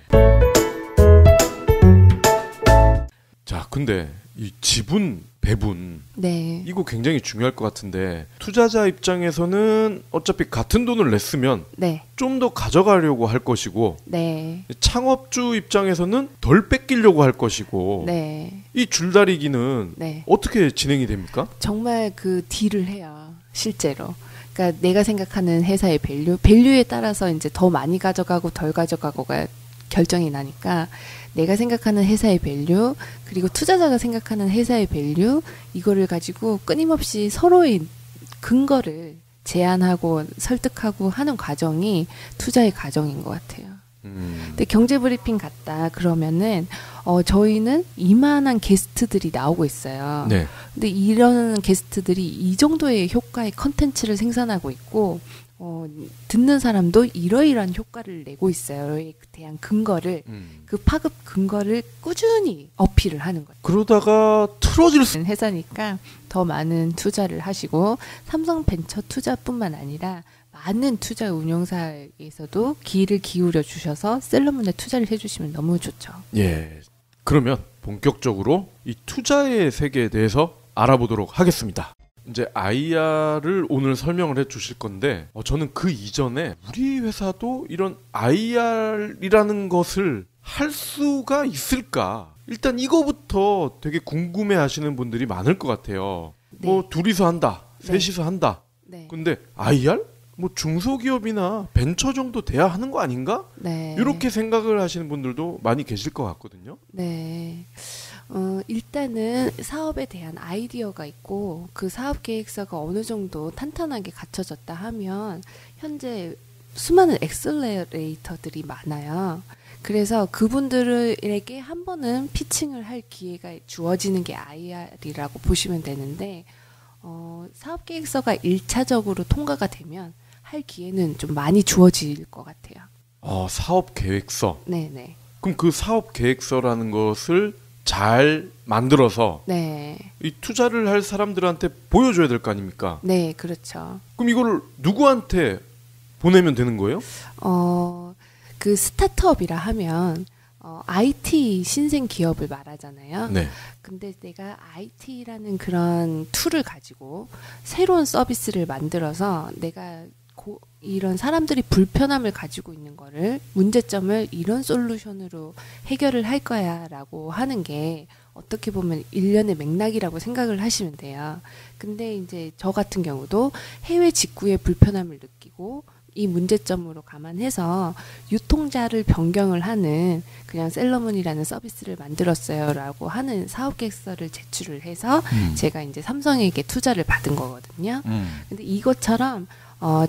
자, 근데 이 지분 배분 네. 이거 굉장히 중요할 것 같은데 투자자 입장에서는 어차피 같은 돈을 냈으면 네. 좀 더 가져가려고 할 것이고 네. 창업주 입장에서는 덜 뺏기려고 할 것이고 네. 이 줄다리기는 네. 어떻게 진행이 됩니까? 정말 그 딜을 해요. 실제로. 그러니까 내가 생각하는 회사의 밸류에 따라서 이제 더 많이 가져가고 덜 가져가고가 결정이 나니까 내가 생각하는 회사의 밸류 그리고 투자자가 생각하는 회사의 밸류 이거를 가지고 끊임없이 서로의 근거를 제안하고 설득하고 하는 과정이 투자의 과정인 것 같아요. 근데 경제브리핑 갔다 그러면은 저희는 이만한 게스트들이 나오고 있어요. 네. 근데 이런 게스트들이 이 정도의 효과의 컨텐츠를 생산하고 있고 듣는 사람도 이러이러한 효과를 내고 있어요에 대한 근거를 그 파급 근거를 꾸준히 어필을 하는 거예요. 그러다가 틀어질 수 회사니까 더 많은 투자를 하시고 삼성 벤처 투자뿐만 아니라 많은 투자 운용사에서도 기를 기울여 주셔서 셀러문에 투자를 해주시면 너무 좋죠. 예. 그러면 본격적으로 이 투자의 세계에 대해서 알아보도록 하겠습니다. 이제 IR을 오늘 설명을 해주실 건데 저는 그 이전에 우리 회사도 이런 IR이라는 것을 할 수가 있을까? 일단 이거부터 되게 궁금해하시는 분들이 많을 것 같아요. 네. 뭐 둘이서 한다, 네. 셋이서 한다. 네. 근데 IR? 뭐 중소기업이나 벤처 정도 돼야 하는 거 아닌가? 네. 이렇게 생각을 하시는 분들도 많이 계실 것 같거든요. 네. 일단은 사업에 대한 아이디어가 있고 그 사업 계획서가 어느 정도 탄탄하게 갖춰졌다 하면 현재 수많은 엑셀러레이터들이 많아요. 그래서 그분들에게 한 번은 피칭을 할 기회가 주어지는 게 IR이라고 보시면 되는데 사업 계획서가 1차적으로 통과가 되면 할 기회는 좀 많이 주어질 것 같아요. 사업 계획서. 네네. 그럼 그 사업 계획서라는 것을 잘 만들어서 네. 이 투자를 할 사람들한테 보여줘야 될 거 아닙니까? 네, 그렇죠. 그럼 이거를 누구한테 보내면 되는 거예요? 그 스타트업이라 하면 IT 신생 기업을 말하잖아요. 네. 근데 내가 IT라는 그런 툴을 가지고 새로운 서비스를 만들어서 내가 이런 사람들이 불편함을 가지고 있는 거를 문제점을 이런 솔루션으로 해결을 할 거야 라고 하는 게 어떻게 보면 일련의 맥락이라고 생각을 하시면 돼요. 근데 이제 저 같은 경우도 해외 직구에 불편함을 느끼고 이 문제점으로 감안해서 유통자를 변경을 하는 그냥 셀러문이라는 서비스를 만들었어요 라고 하는 사업 계획서를 제출을 해서 제가 이제 삼성에게 투자를 받은 거거든요. 근데 이것처럼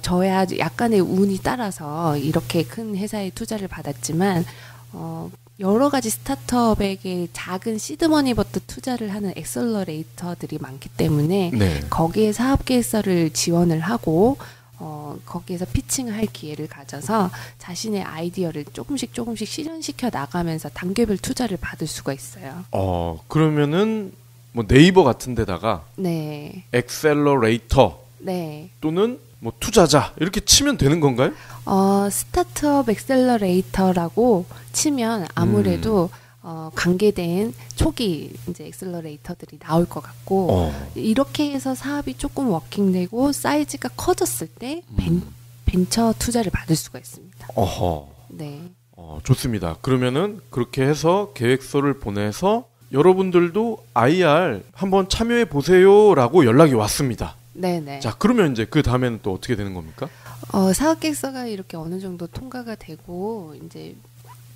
저야 약간의 운이 따라서 이렇게 큰 회사에 투자를 받았지만 여러 가지 스타트업에게 작은 시드머니부터 투자를 하는 엑셀러레이터들이 많기 때문에 네. 거기에 사업 계획서를 지원을 하고 거기에서 피칭을 할 기회를 가져서 자신의 아이디어를 조금씩 실현시켜 나가면서 단계별 투자를 받을 수가 있어요. 그러면은 뭐 네이버 같은 데다가 네. 엑셀러레이터 네. 또는 뭐 투자자 이렇게 치면 되는 건가요? 스타트업 엑셀러레이터라고 치면 아무래도 관계된 초기 이제 엑셀러레이터들이 나올 것 같고 이렇게 해서 사업이 조금 워킹되고 사이즈가 커졌을 때 벤처 투자를 받을 수가 있습니다. 네. 좋습니다. 그러면은 그렇게 해서 계획서를 보내서 여러분들도 IR 한번 참여해 보세요라고 연락이 왔습니다. 네네. 자, 그러면 이제 그 다음에는 또 어떻게 되는 겁니까? 사업 계획서가 이렇게 어느 정도 통과가 되고 이제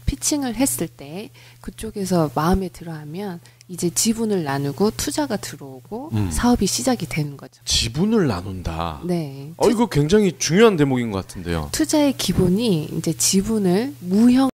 피칭을 했을 때 그쪽에서 마음에 들어하면 이제 지분을 나누고 투자가 들어오고 사업이 시작이 되는 거죠. 지분을 나눈다. 네. 이거 굉장히 중요한 대목인 것 같은데요. 투자의 기본이 이제 지분을 무형